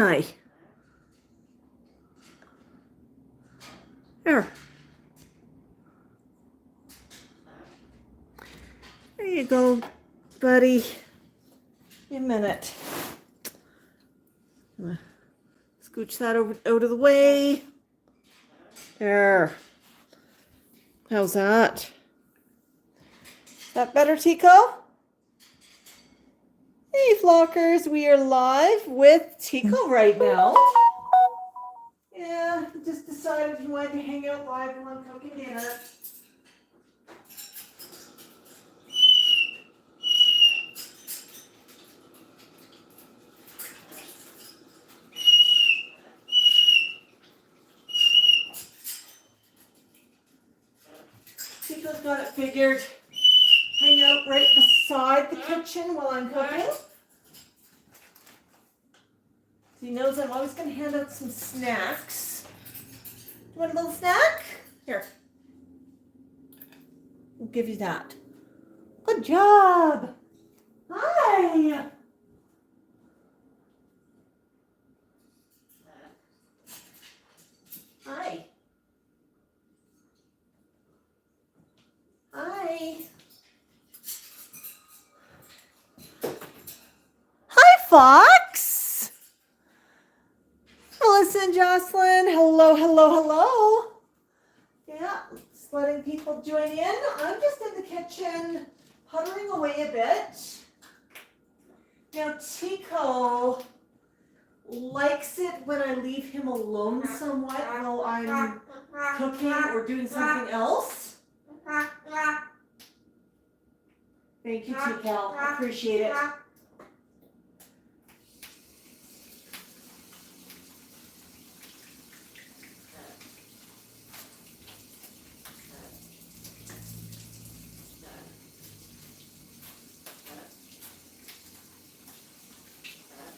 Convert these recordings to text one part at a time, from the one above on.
Hi. There. There you go, buddy. Give me a minute. Scooch that out of the way. There. How's that? Is that better, Tico? Hey, Flockers. We are live with Tico right now. Yeah, just decided he wanted to hang out live while I'm cooking dinner. Tico's got it figured. Hang out right beside the kitchen while I'm cooking. So he knows I'm always going to hand out some snacks. Do you want a little snack? Here. I'll give you that. Good job. Hi. Hi. Hi. Hi, Fox. Melissa and Jocelyn. Hello, hello, hello. Yeah, just letting people join in. I'm just in the kitchen, puttering away a bit. Now, Tico likes it when I leave him alone somewhat while I'm cooking or doing something else. Thank you, Tico. I appreciate it.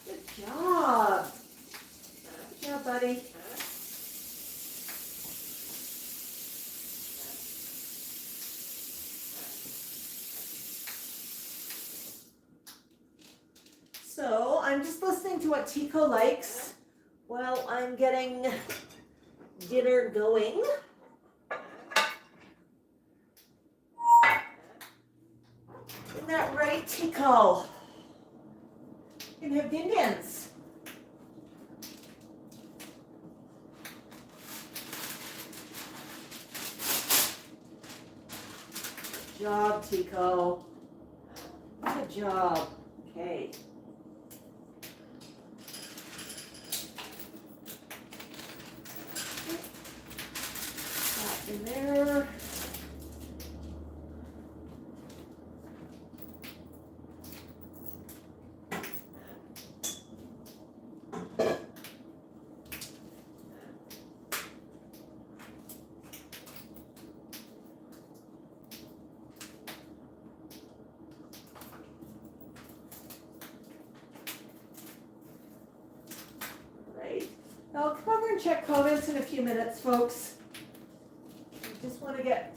Good job. Good job, buddy. So I'm just listening to what Tico likes while I'm getting dinner going. Isn't that right, Tico? You can have din-dins. Good job, Tico. Good job. Okay. That in there. I'll come over and check comments in a few minutes, folks. I just want to get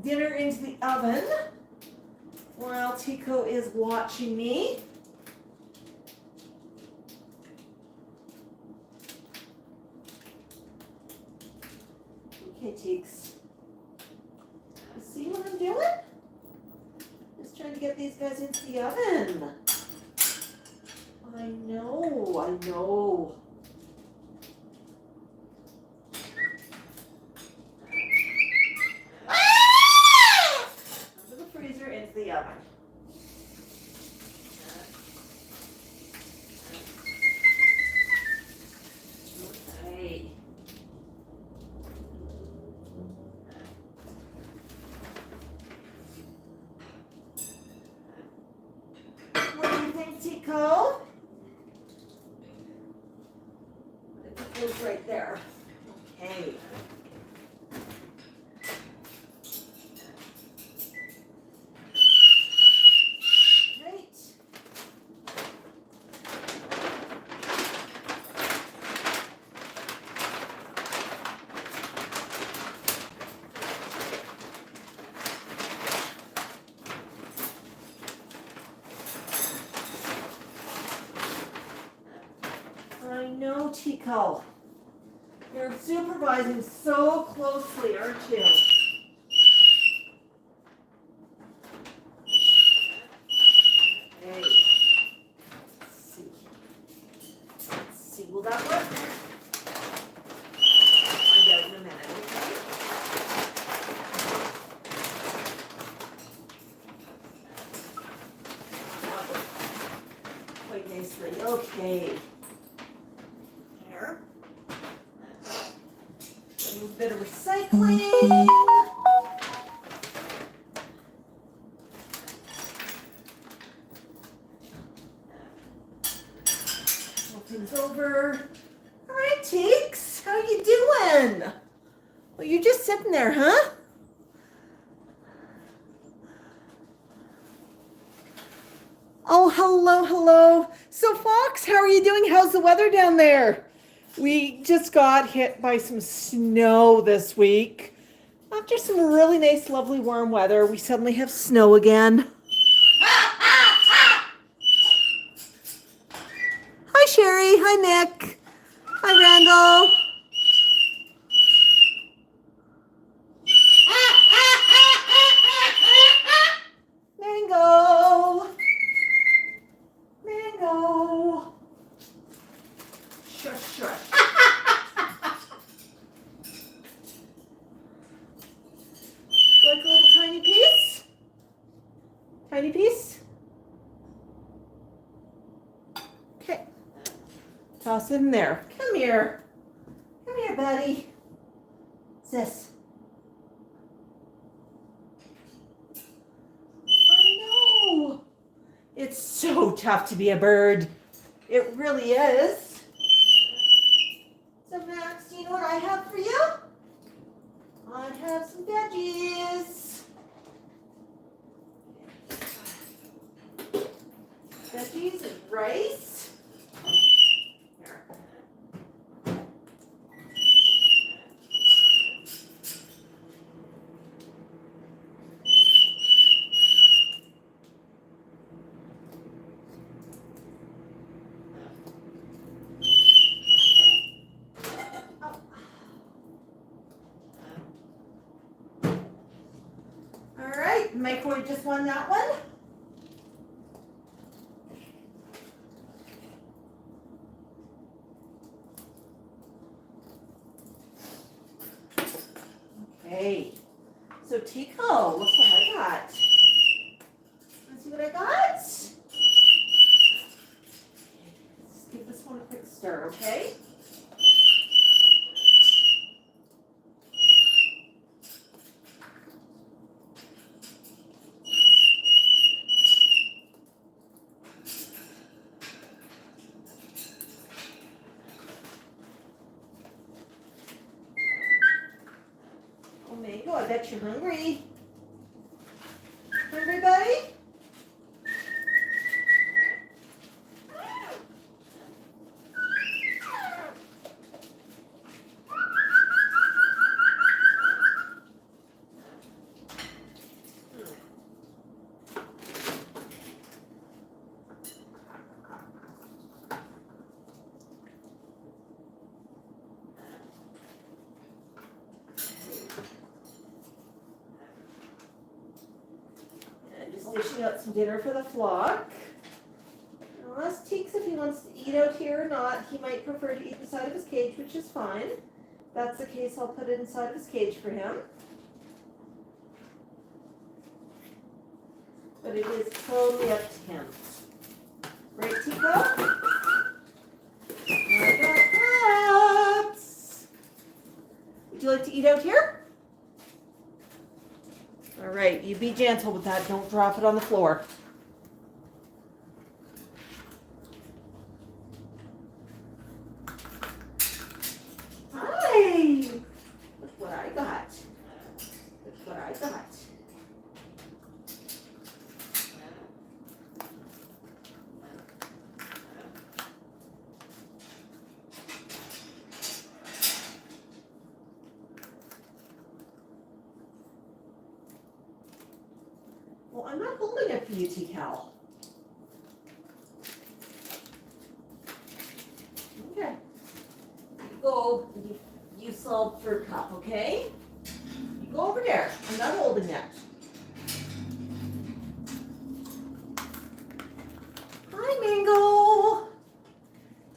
dinner into the oven while Tico is watching me. Okay, Teeks. You see what I'm doing? Just trying to get these guys into the oven. I know. The oven. Okay. What do you think, Tico? It goes right there. Okay. I know, Tico. You're supervising so closely, aren't you? Okay. Let's see. Will that work? I'll find out in a minute, okay? Quite nicely. Okay. There. A little bit of recycling. Things over. All right, Teeks, how you doing? Well, you're just sitting there, huh? Oh, hello, hello. So, Fox, how are you doing? How's the weather down there? We just got hit by some snow this week. After some really nice, lovely, warm weather, we suddenly have snow again. Hi, Sherry. Hi, Nick. Hi, Randall. Mango. Mango. Shush, shush. Like a little tiny piece? Tiny piece? Okay. Toss it in there. Come here. Come here, buddy. What's this? I know. It's so tough to be a bird. It really is. So, Max, do you know what I have for you? I have some veggies. Veggies and rice. Here. All right, microwave just won that one. Okay, so Tico, look what I got. Wanna see what I got? Let's give this one a quick stir, okay? Mango, I bet you're hungry. Hungry, buddy? Dishing out some dinner for the flock. I'll ask Teeks if he wants to eat out here or not. He might prefer to eat inside of his cage, which is fine. If that's the case, I'll put it inside of his cage for him. But it is totally up to him. Right, Tico? I got that. Would you like to eat out here? All right, you be gentle with that. Don't drop it on the floor. Hi! Look what I got. Look what I got. Well, I'm not holding it for you, Cal. Okay. go, you solve for cup, okay? You go over there. I'm not holding it. Hi, Mingo.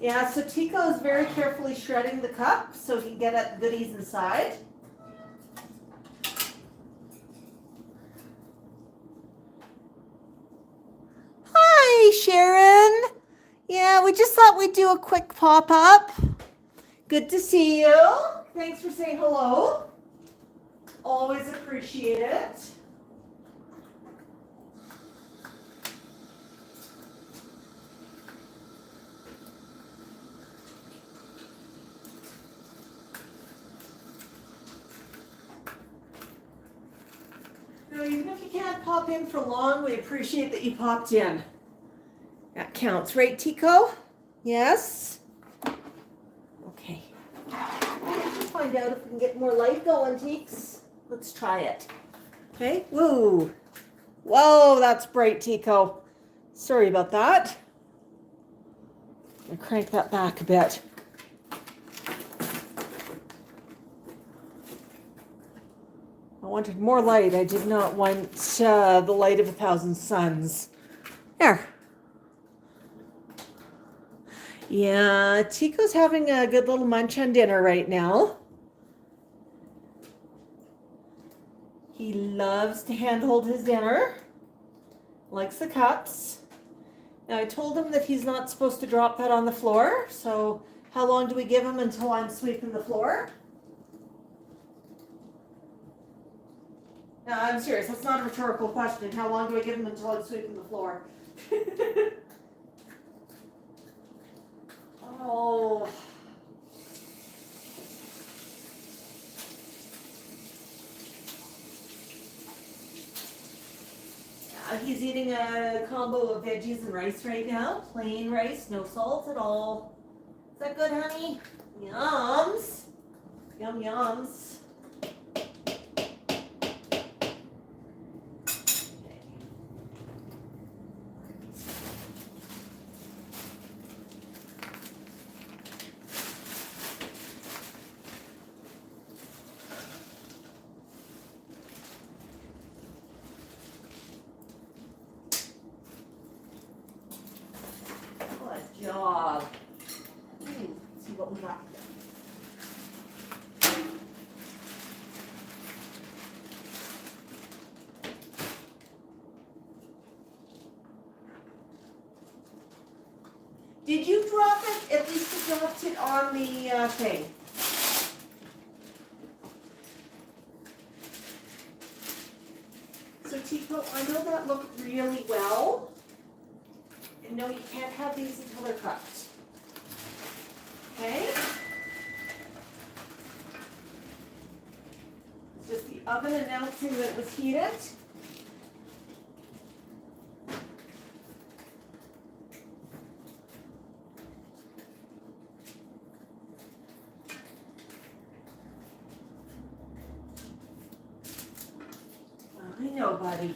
Yeah, so Tico is very carefully shredding the cup so he can get at the goodies inside. Hi, Sharon. Yeah, we just thought we'd do a quick pop-up. Good to see you. Thanks for saying hello. Always appreciate it. No, even if you can't pop in for long, we appreciate that you popped in. That counts, right, Tico? Yes? Okay. Let's find out if we can get more light going, Teeks. Let's try it. Okay, whoa. Whoa, that's bright, Tico. Sorry about that. I'm gonna crank that back a bit. I wanted more light. I did not want the light of 1,000 suns. There. Yeah, Tico's having a good little munch on dinner right now. He loves to handhold his dinner. Likes the cups. Now I told him that he's not supposed to drop that on the floor. So how long do we give him until I'm sweeping the floor? No, I'm serious. That's not a rhetorical question. How long do I give him until I'm sweeping the floor? Oh. He's eating a combo of veggies and rice right now. Plain rice, no salt at all. Is that good, honey? Yums. Yum, yums. Job. Let's see what we got. Did you drop it? At least you dropped it on the thing. So Tico, I know that looked really well. And no, you can't have these until they're cooked. Okay? It's just the oven announcing that it was heated. I know, buddy.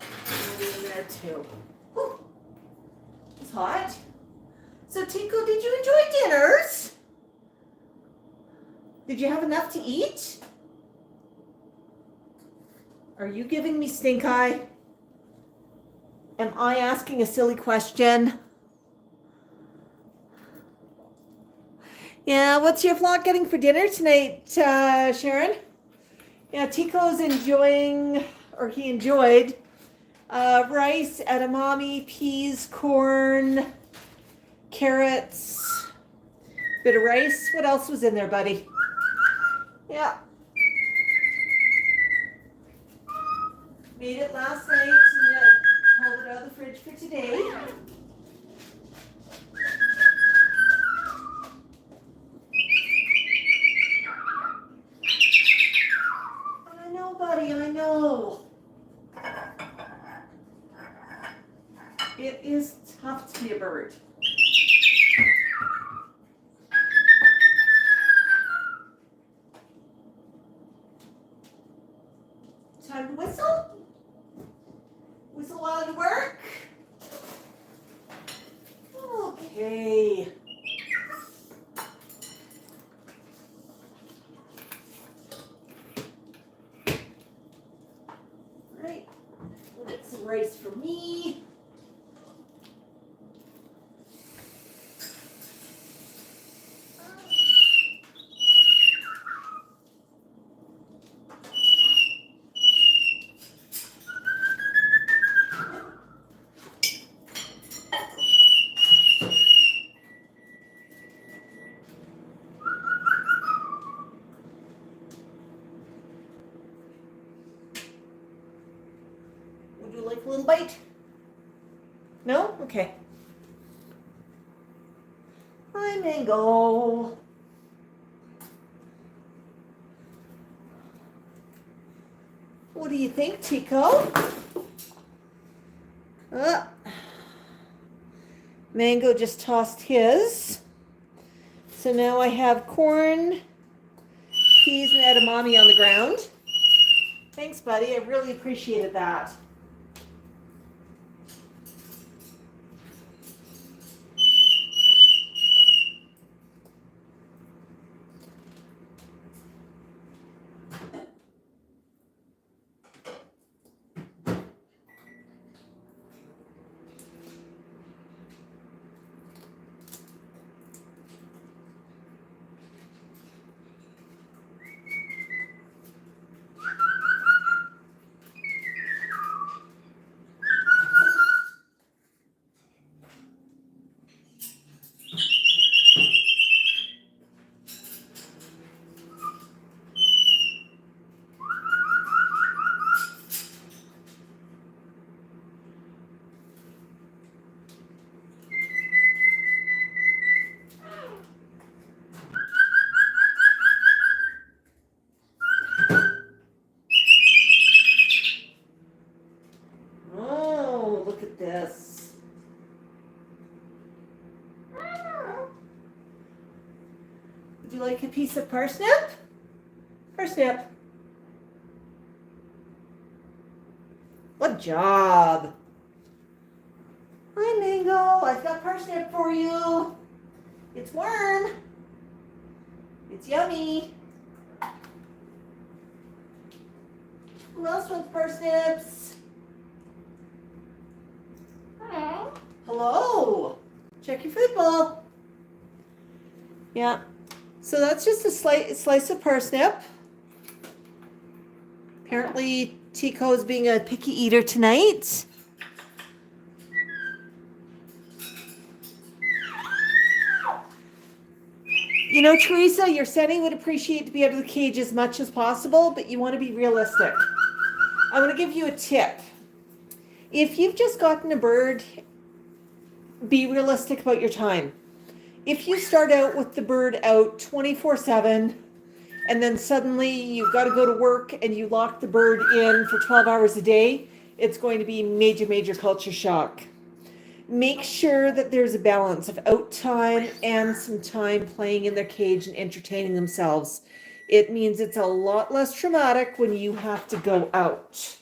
I'll be in there too. Whew. It's hot. So, Tico, did you enjoy dinners? Did you have enough to eat? Are you giving me stink eye? Am I asking a silly question? Yeah, what's your vlog getting for dinner tonight, Sharon? Yeah, Tico's enjoying, or he enjoyed, rice, edamame, peas, corn, carrots, bit of rice. What else was in there, buddy? Yeah. Made it last night and pulled it out of the fridge for today. I know, buddy, I know. It is tough to be a bird. Time to whistle? Whistle while you work? place for me. Would you like a little bite? No? Okay. Hi, Mango. What do you think, Tico? Mango just tossed his. So now I have corn, peas, and edamame on the ground. Thanks, buddy. I really appreciated that. Oh, look at this. Would you like a piece of parsnip? Parsnip. Good job. Hi, Mango. I've got parsnip for you. It's warm. It's yummy. Who else wants parsnips? Hello. Hello. Check your food bowl. Yeah. So that's just a slice of parsnip. Apparently, Tico is being a picky eater tonight. You know, Teresa, your setting would appreciate to be out of the cage as much as possible, but you want to be realistic. I'm going to give you a tip. If you've just gotten a bird, be realistic about your time. If you start out with the bird out 24/7, and then suddenly you've got to go to work and you lock the bird in for 12 hours a day, it's going to be major, major culture shock. Make sure that there's a balance of out time and some time playing in their cage and entertaining themselves. It means it's a lot less traumatic when you have to go out.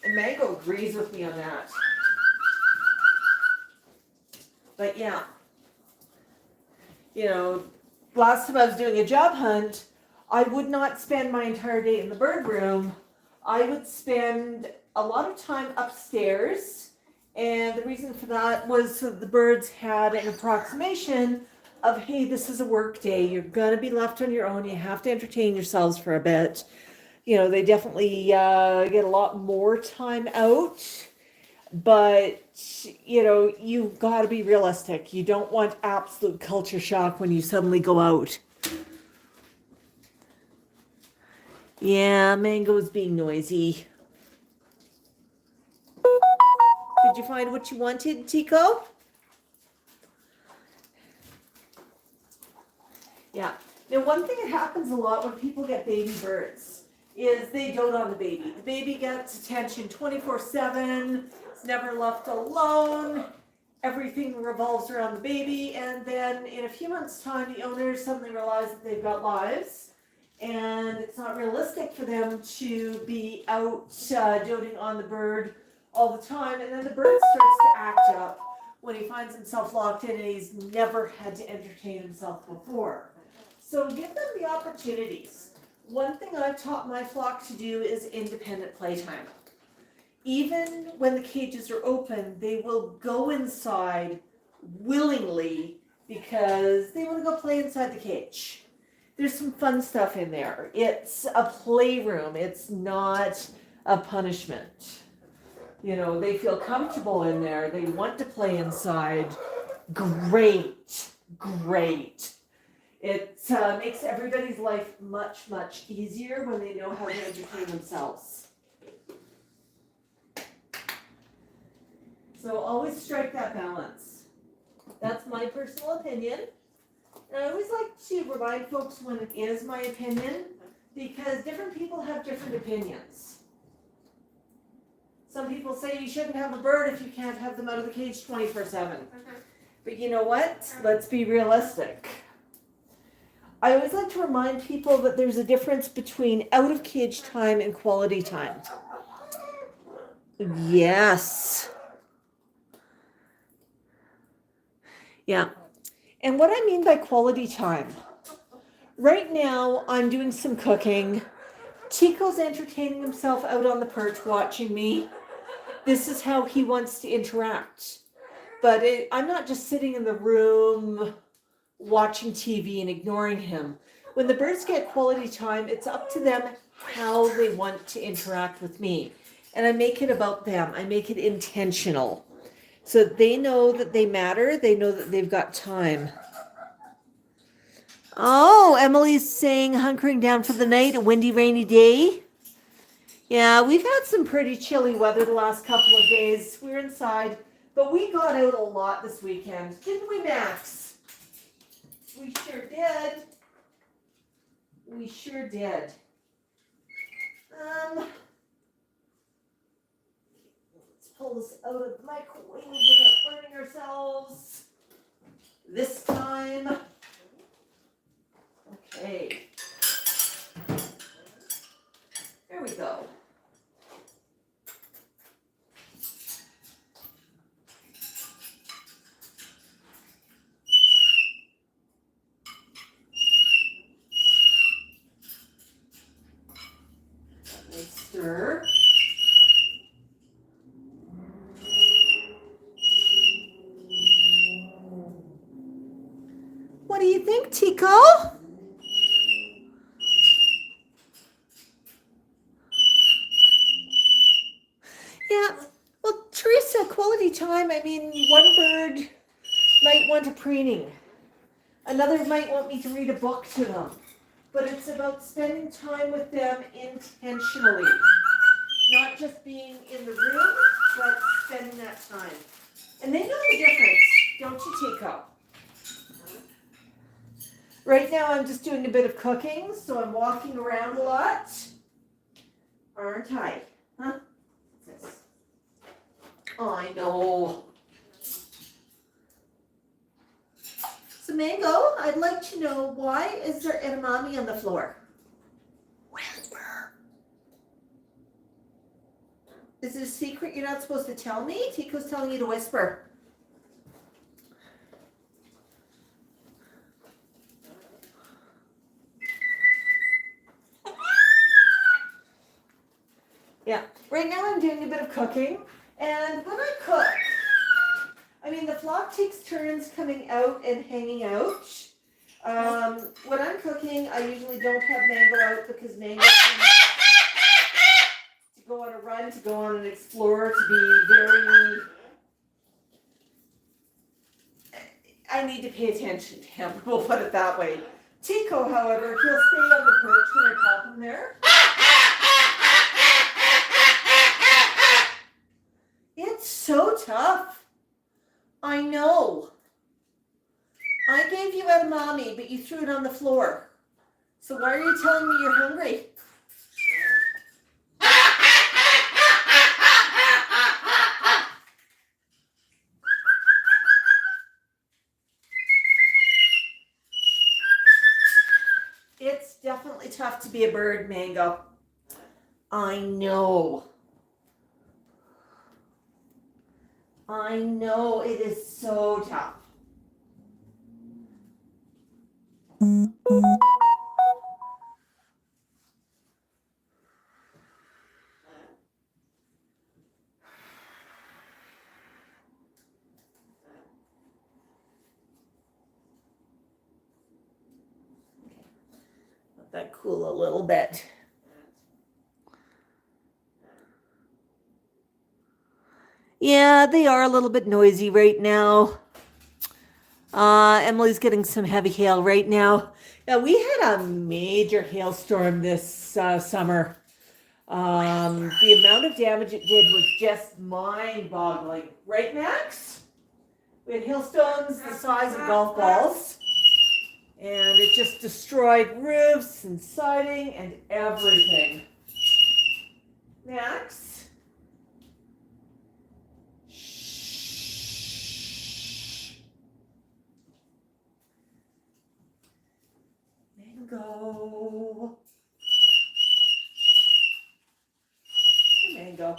And Mango agrees with me on that. But yeah, you know, last time I was doing a job hunt, I would not spend my entire day in the bird room. I would spend a lot of time upstairs, and the reason for that was so the birds had an approximation of, hey, this is a work day. You're going to be left on your own. You have to entertain yourselves for a bit. You know, they definitely get a lot more time out. But, you know, you've got to be realistic. You don't want absolute culture shock when you suddenly go out. Yeah, Mango's being noisy. Did you find what you wanted, Tico? Yeah. Now, one thing that happens a lot when people get baby birds is they dote on the baby. The baby gets attention 24/7. It's never left alone. Everything revolves around the baby. And then in a few months' time, the owners suddenly realize that they've got lives. And it's not realistic for them to be out doting on the bird all the time. And then the bird starts to act up when he finds himself locked in and he's never had to entertain himself before. So give them the opportunities. One thing I've taught my flock to do is independent playtime. Even when the cages are open, they will go inside willingly because they want to go play inside the cage. There's some fun stuff in there. It's a playroom. It's not a punishment. You know, they feel comfortable in there. They want to play inside. Great, great. It makes everybody's life much, much easier when they know how to entertain themselves. So always strike that balance. That's my personal opinion. And I always like to remind folks when it is my opinion, because different people have different opinions. Some people say you shouldn't have a bird if you can't have them out of the cage 24/7. But you know what? Let's be realistic. I always like to remind people that there's a difference between out of cage time and quality time. Yes. Yeah. And what I mean by quality time, right now I'm doing some cooking. Tico's entertaining himself out on the perch watching me. This is how he wants to interact. But I'm not just sitting in the room watching TV and ignoring him. When the birds get quality time, it's up to them how they want to interact with me. And I make it about them. I make it intentional. So they know that they matter. They know that they've got time. Oh, Emily's saying hunkering down for the night, a windy, rainy day. Yeah, we've had some pretty chilly weather the last couple of days. We're inside, but we got out a lot this weekend. Didn't we, Max? We sure did. We sure did. Let's pull this out of the microwave without burning ourselves. This time. Okay. There we go. Stir. What do you think, Tico? Yeah, well, Teresa, quality time, I mean, one bird might want a preening. Another might want me to read a book to them. But it's about spending time with them intentionally. Not just being in the room, but spending that time. And they know the difference, don't you, Tico? Right now I'm just doing a bit of cooking, so I'm walking around a lot. Aren't I? Huh? What's this? Oh, I know. So Mango, I'd like to know, why is there edamame on the floor? Whisper. Is it a secret you're not supposed to tell me? Tico's telling you to whisper. Yeah, right now I'm doing a bit of cooking, and when I cook, I mean, the flock takes turns coming out and hanging out. When I'm cooking, I usually don't have Mango out because Mango tends to go on a run, to go on an explore, to be very... I need to pay attention to him, we'll put it that way. Tico, however, he'll stay on the perch when I pop him there. It's so tough. I know. I gave you edamame, but you threw it on the floor. So why are you telling me you're hungry? It's definitely tough to be a bird, Mango. I know. I know, it is so tough. that cool a little bit. Yeah, they are a little bit noisy right now. Emily's getting some heavy hail right now. Yeah, we had a major hailstorm this summer. The amount of damage it did was just mind-boggling. Right, Max? We had hailstones the size of golf balls. And it just destroyed roofs and siding and everything. Max? Mango. Mango.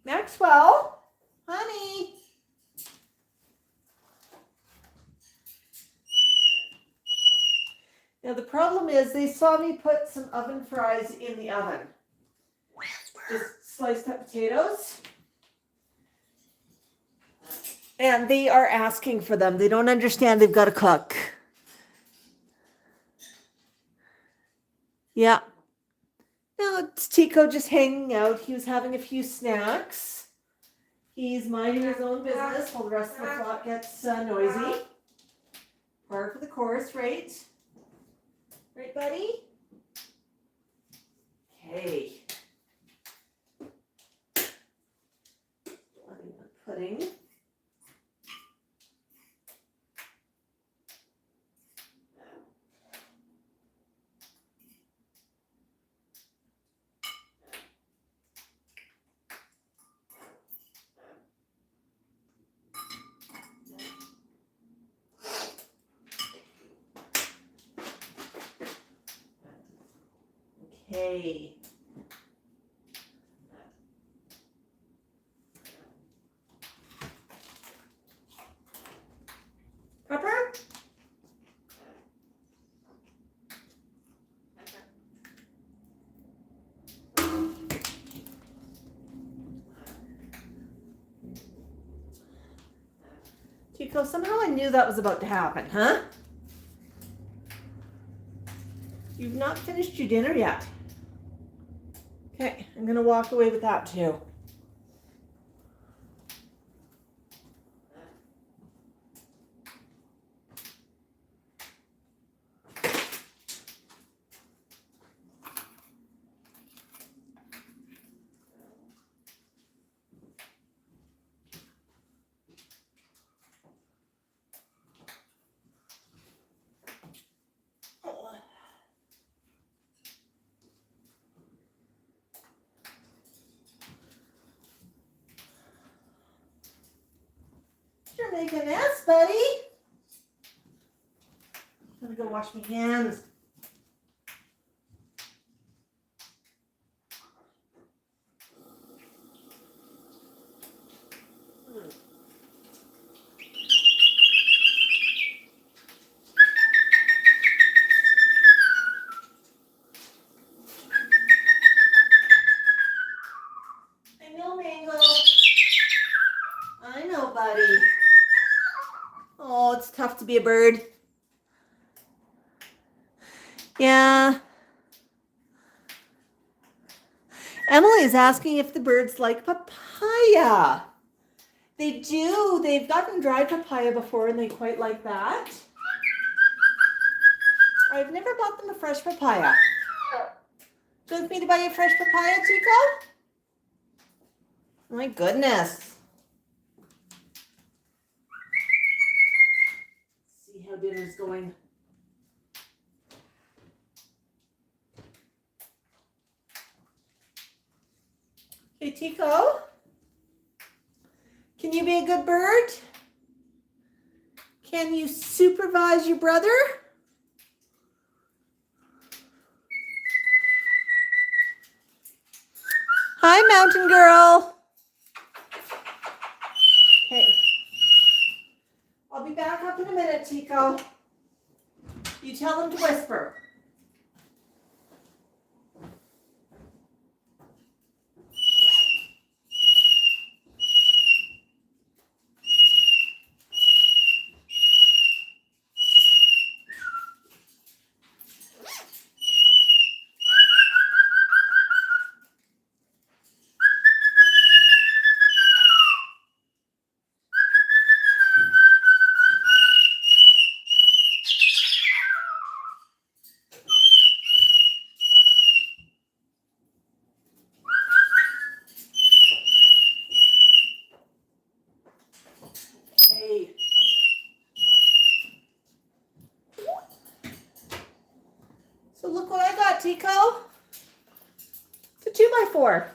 Maxwell, honey. Now the problem is they saw me put some oven fries in the oven. Just sliced up potatoes. And they are asking for them. They don't understand they've got to cook. Yeah. No, it's Tico just hanging out. He was having a few snacks. He's minding his own business while the rest of the flock gets noisy. Par for the course, right? Right, buddy? Okay. Pudding. Okay. Pepper? Tico, somehow I knew that was about to happen, huh? You've not finished your dinner yet. Okay, I'm going to walk away with that too. You're making a mess, buddy. I'm gonna go wash my hands. I know, Mango. I know, buddy. Oh, it's tough to be a bird. Yeah. Emily is asking if the birds like papaya. They do. They've gotten dried papaya before and they quite like that. I've never bought them a fresh papaya. Do you want me to buy you a fresh papaya, Tico? My goodness. Let's see how dinner's going. Hey, Tico. Can you be a good bird? Can you supervise your brother? Hi, mountain girl. Okay. I'll be back up in a minute, Tico. You tell them to whisper. Tico? It's a 2x4.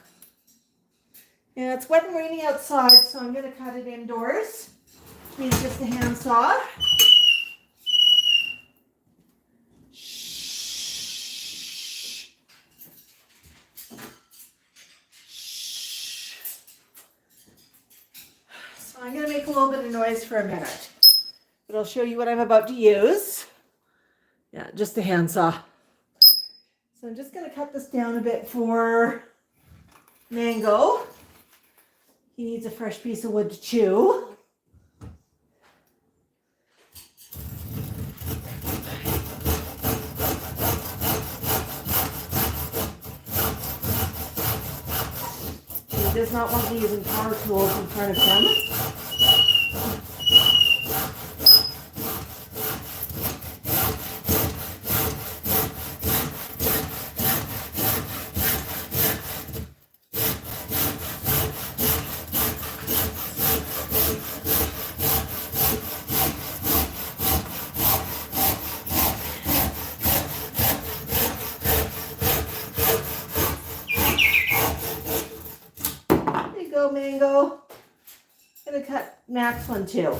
And it's wet and rainy outside, so I'm going to cut it indoors. Which means just a handsaw. So I'm going to make a little bit of noise for a minute. But I'll show you what I'm about to use. Yeah, just a handsaw. So I'm just going to cut this down a bit for Mango. He needs a fresh piece of wood to chew. He does not want me using power tools in front of him. Go, Mango. I'm gonna cut Max one too.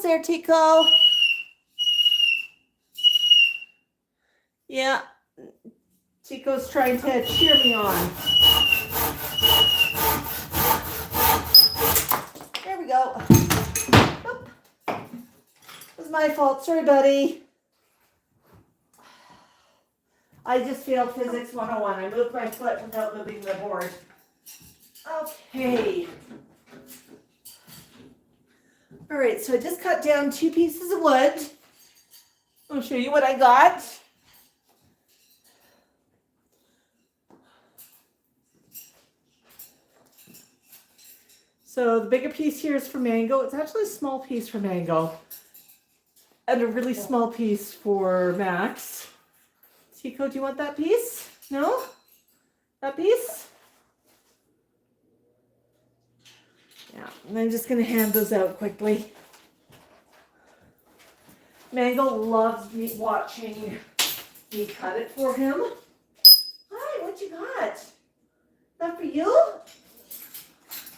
There, Tico. Yeah, Tico's trying to cheer me on. There we go. Oop. It was my fault. Sorry, buddy. I just failed Physics 101. I moved my foot without moving the board. Okay. All right, so I just cut down 2 pieces of wood. I'll show you what I got. So the bigger piece here is for Mango. It's actually a small piece for Mango. And a really small piece for Max. Tico, do you want that piece? No? That piece? Yeah, and I'm just going to hand those out quickly. Mango loves me watching me cut it for him. Hi, what you got? That for you?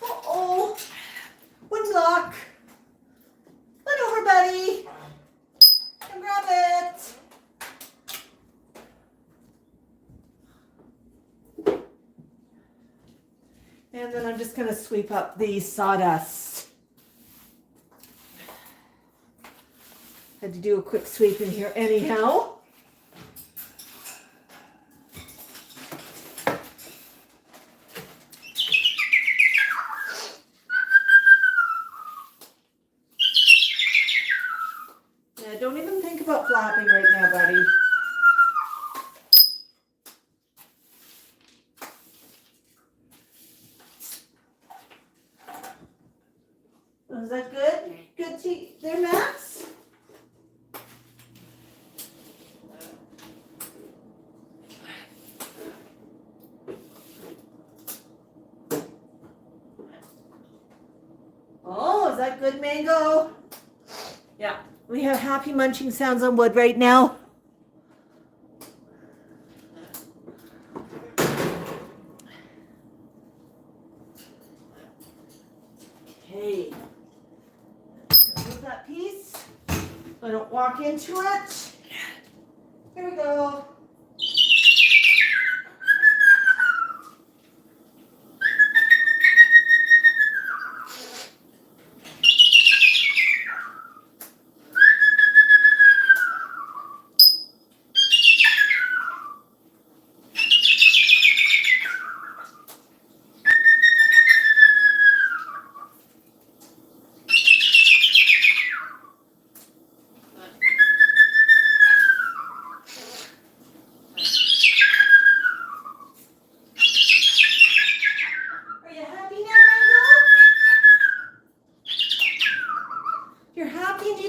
Uh-oh. Wooden block. Run over, buddy. And grab it. And then I'm just going to sweep up the sawdust. Had to do a quick sweep in here anyhow. Yeah, don't even think about flapping right now, buddy. Is that good? Good tea there, Max? Oh, is that good, Mango? Yeah, we have happy munching sounds on wood right now. Okay. Move that piece so I don't walk into it. Here we go.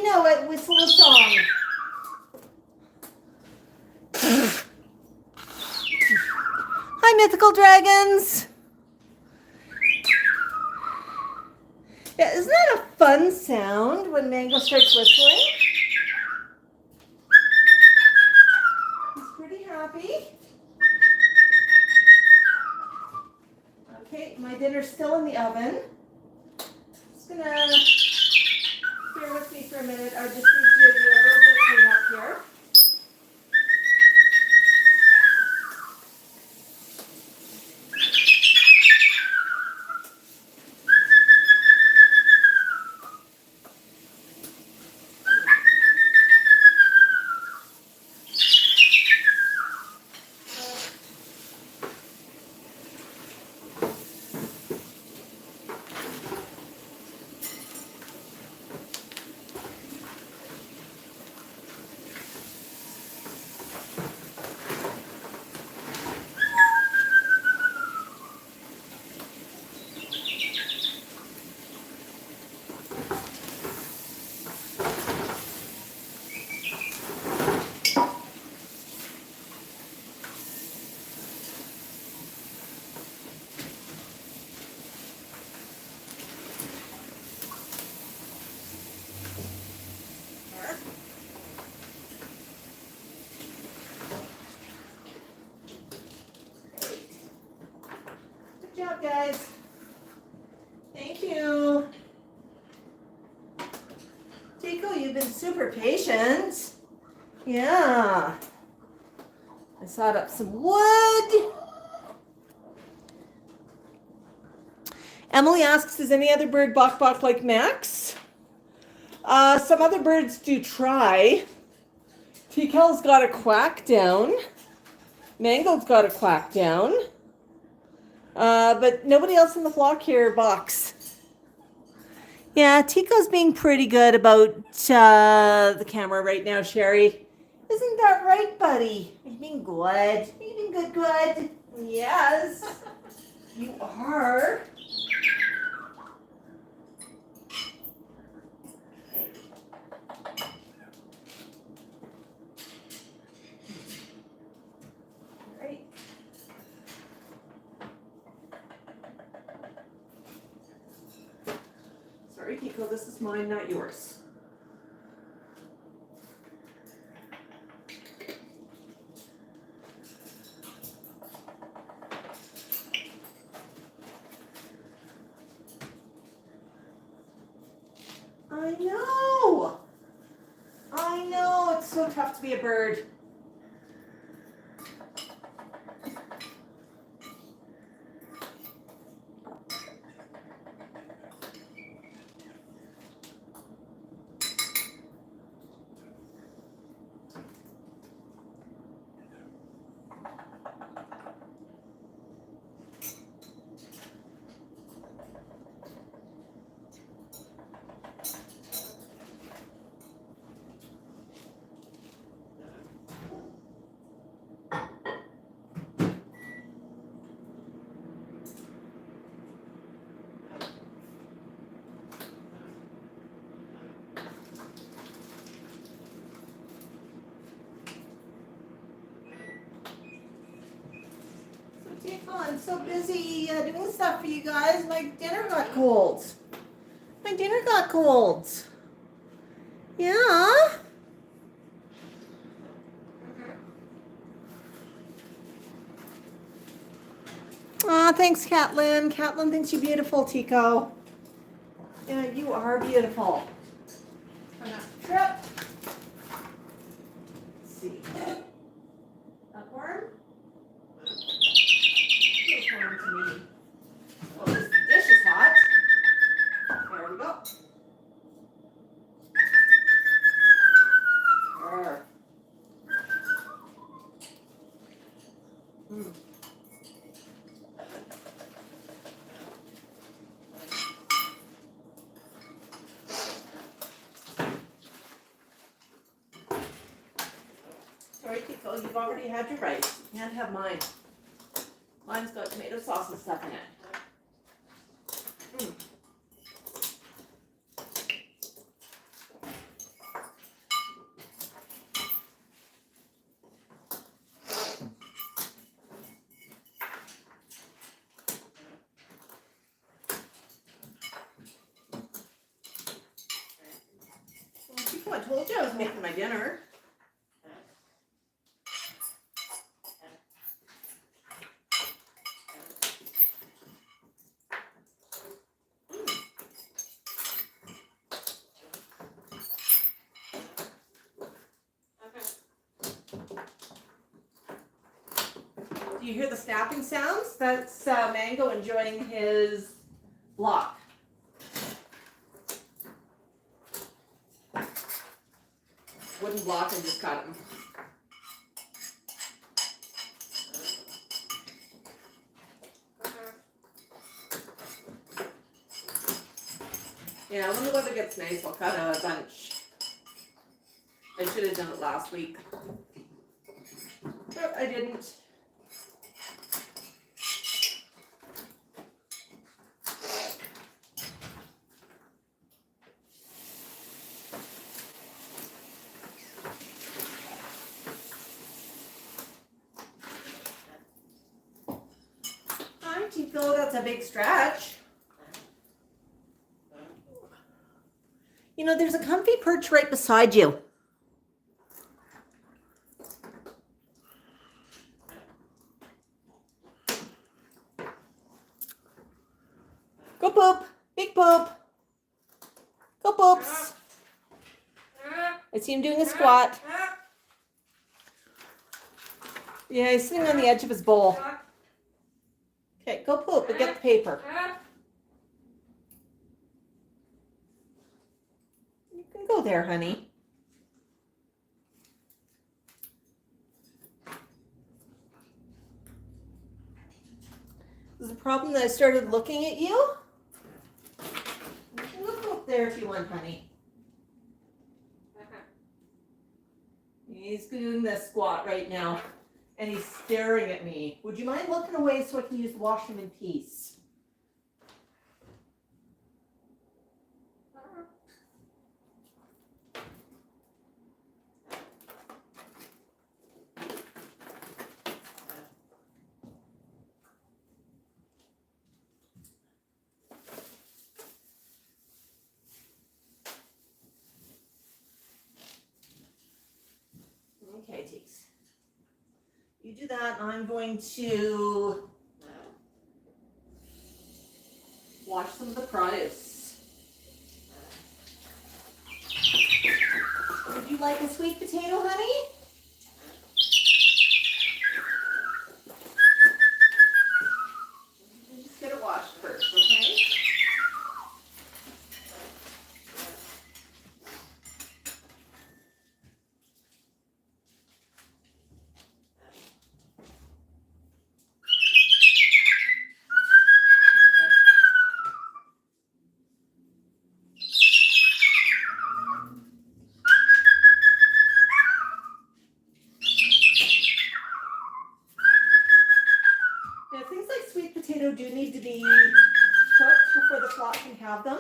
know it. Whistle a song. Hi, mythical dragons. Yeah, isn't that a fun sound when Mango starts whistling? He's pretty happy. Okay, my dinner's still in the oven. Just gonna bear with me for a minute. I just need to do a little bit of cleanup here. Good job, guys. Thank you. Tico, you've been super patient. Yeah. I sawed up some wood. Emily asks, does any other bird bok bok like Max? Some other birds do try. Tico's got a quack down. Mango's got a quack down. But nobody else in the flock here box. Yeah, Tico's being pretty good about the camera right now, Sherry. Isn't that right, buddy? Are you being good? Are you being good? Yes, you are. Right. Sorry, Tico, this is mine, not yours. I know, it's so tough to be a bird. I'm so busy doing stuff for you guys. My dinner got cold. Yeah. Aw, thanks, Catlin. Catlin thinks you're beautiful, Tico. Yeah, you are beautiful. On that trip. Let's see. Upworm. Oh, this dish is hot. There we go. Sorry, Tico, you've already had your rice. You can't have mine. Mine's got tomato sauce and stuff in it. I told you I was making my dinner. Do you hear the snapping sounds? That's Mango enjoying his block. Wooden block and just cut him. Yeah, when the weather gets nice, I'll cut a bunch. I should have done it last week, but I didn't. Hi, Tico, that's a big stretch. You know, there's a comfy perch right beside you. Go poop. Big poop. Go poops. I see him doing a squat. Yeah, he's sitting on the edge of his bowl. Okay, go poop and get the paper. You can go there, honey. Is the problem that I started looking at you? You can look up there if you want, honey. He's doing the squat right now, and he's staring at me. Would you mind looking away so I can use the washroom in peace? Okay, Teeks. You do that, and I'm going to wash some of the produce. Would you like a sweet potato, honey? Just get it washed first, okay? Do need to be cooked before the flock can have them.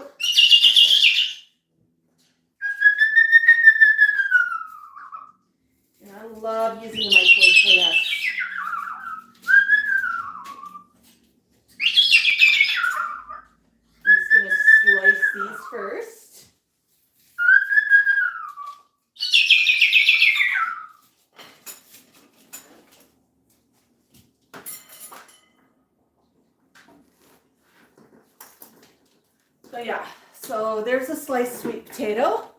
And I love using the microwave for this. I'm just going to slice these first. So yeah, so there's a sliced sweet potato.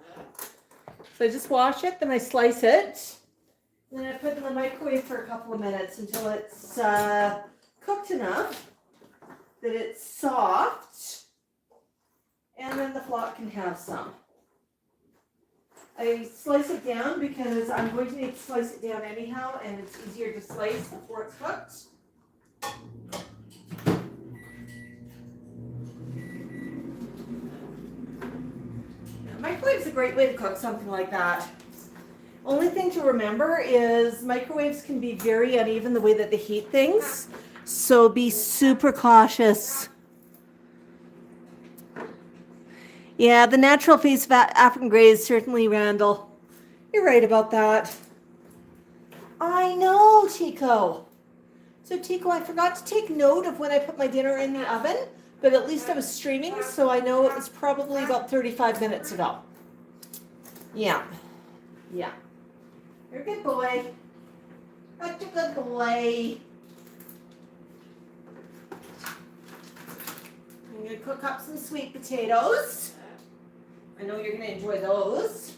So I just wash it, then I slice it. And then I put it in the microwave for a couple of minutes until it's cooked enough that it's soft. And then the flock can have some. I slice it down because I'm going to need to slice it down anyhow, and it's easier to slice before it's cooked. Microwave's a great way to cook something like that. Only thing to remember is microwaves can be very uneven the way that they heat things, so be super cautious. Yeah, the natural face of African grey is certainly Randall. You're right about that. I know, Tico. So Tico, I forgot to take note of when I put my dinner in the oven. But at least I was streaming, so I know it was probably about 35 minutes ago. Yeah. Yeah. You're a good boy. Such a good boy. I'm going to cook up some sweet potatoes. I know you're going to enjoy those.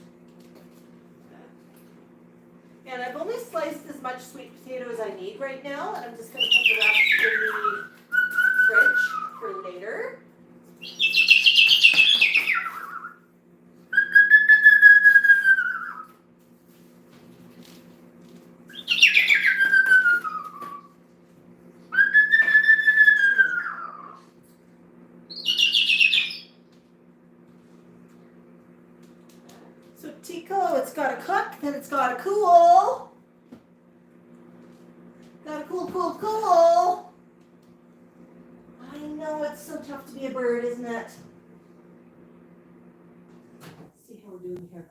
And I've only sliced as much sweet potato as I need right now, and I'm just going to put the rest in the fridge for later. So Tico, it's got to cook, then it's got to cool. Got to cool. I know it's so tough to be a bird, isn't it? Let's see how we're doing here.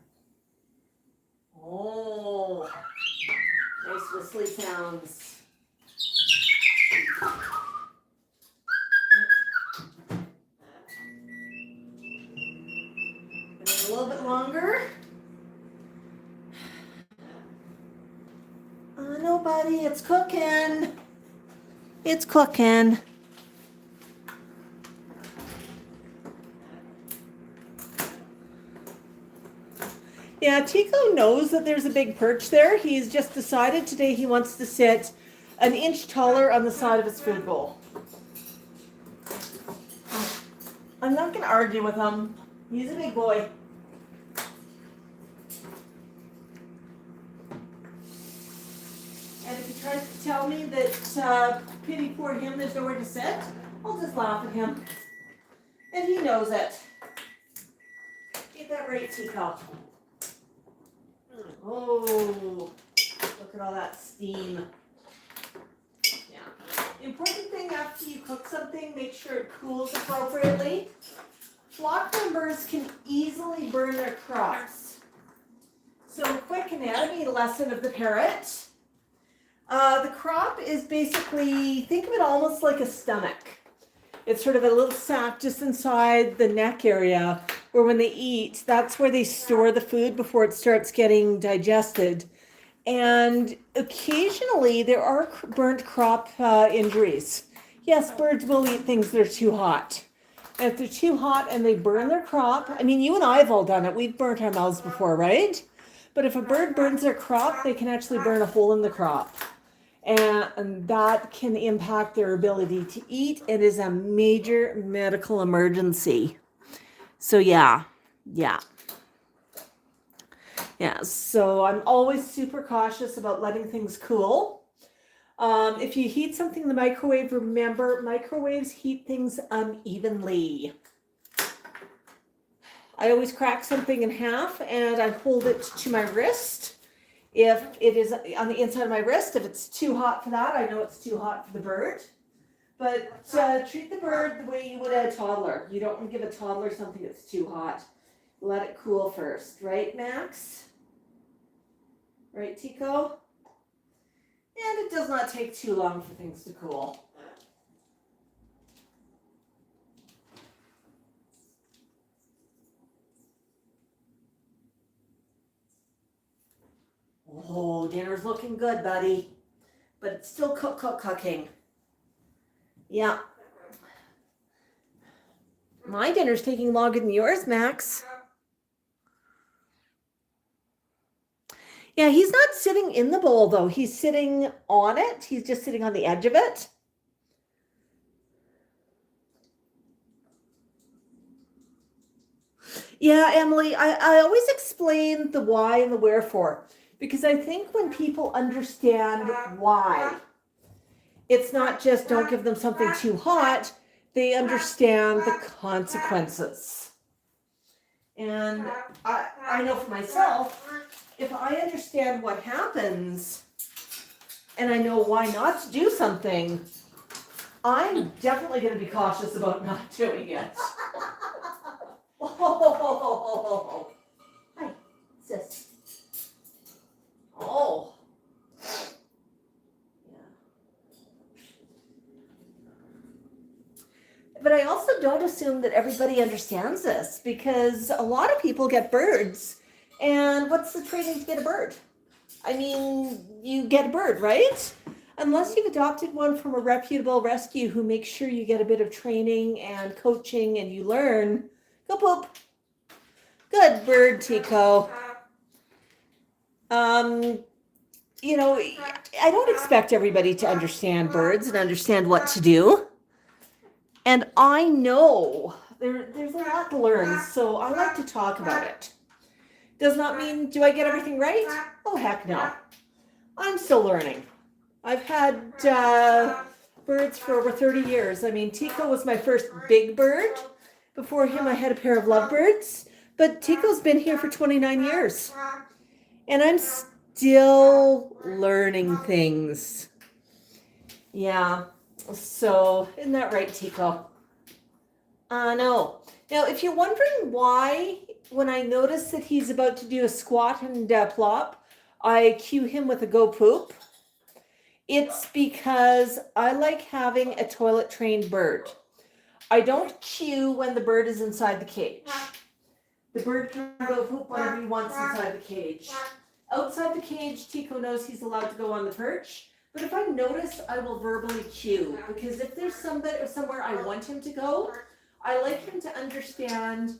Oh, nice whistly sounds. A little bit longer. No, buddy, it's cooking. It's cooking. Yeah, Tico knows that there's a big perch there. He's just decided today he wants to sit an inch taller on the side of his food bowl. I'm not going to argue with him. He's a big boy. And if he tries to tell me that pity poor him, there's nowhere to sit, I'll just laugh at him. And he knows it. Get that right, Tico. Oh, look at all that steam. Yeah. The important thing after you cook something, make sure it cools appropriately. Flock members can easily burn their crops. So a quick anatomy lesson of the parrot. The crop is basically, think of it almost like a stomach. It's sort of a little sac just inside the neck area where when they eat, that's where they store the food before it starts getting digested. And occasionally there are burnt crop injuries. Yes, birds will eat things that are too hot. And if they're too hot and they burn their crop, I mean, you and I have all done it. We've burnt our mouths before, right? But if a bird burns their crop, they can actually burn a hole in the crop. And that can impact their ability to eat. It is a major medical emergency. So yeah. So I'm always super cautious about letting things cool. If you heat something in the microwave, remember, microwaves heat things unevenly. I always crack something in half and I hold it to my wrist. If it is on the inside of my wrist, if it's too hot for that, I know it's too hot for the bird. But treat the bird the way you would a toddler. You don't want to give a toddler something that's too hot. Let it cool first, right, Max? Right, Tico? And it does not take too long for things to cool. Oh, dinner's looking good, buddy. But it's still cooking. Yeah. My dinner's taking longer than yours, Max. Yeah, he's not sitting in the bowl, though. He's sitting on it. He's just sitting on the edge of it. Yeah, Emily, I always explain the why and the wherefore. Because I think when people understand why, it's not just don't give them something too hot, they understand the consequences. And I know for myself, if I understand what happens and I know why not to do something, I'm definitely going to be cautious about not doing it. Oh, hi, sis. Oh. Yeah. But I also don't assume that everybody understands this because a lot of people get birds And what's the training to get a bird? I mean, you get a bird, right? Unless you've adopted one from a reputable rescue who makes sure you get a bit of training and coaching and you learn. Go poop. Good bird, Tico. You know, I don't expect everybody to understand birds and understand what to do. And I know there's a lot to learn, so I like to talk about it. Does not mean, do I get everything right? Oh, heck no. I'm still learning. I've had birds for over 30 years. I mean, Tico was my first big bird. Before him, I had a pair of lovebirds. But Tico's been here for 29 years. And I'm still learning things. Yeah. So, isn't that right, Tico? No. Now, if you're wondering why, when I notice that he's about to do a squat and plop, I cue him with a go poop, it's because I like having a toilet trained bird. I don't cue when the bird is inside the cage. The bird can go poop whenever he wants inside the cage. Outside the cage, Tico knows he's allowed to go on the perch. But if I notice, I will verbally cue. Because if there's somewhere I want him to go, I like him to understand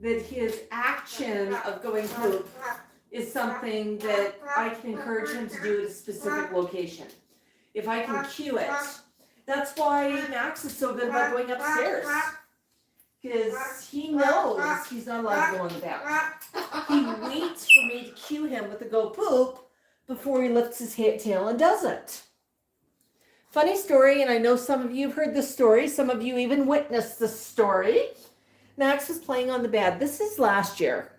that his action of going poop is something that I can encourage him to do at a specific location. If I can cue it. That's why Max is so good about going upstairs. Because he knows he's not allowed to go on the bed. He waits for me to cue him with the go poop before he lifts his tail and does it. Funny story, and I know some of you have heard this story. Some of you even witnessed this story. Max was playing on the bed. This is last year.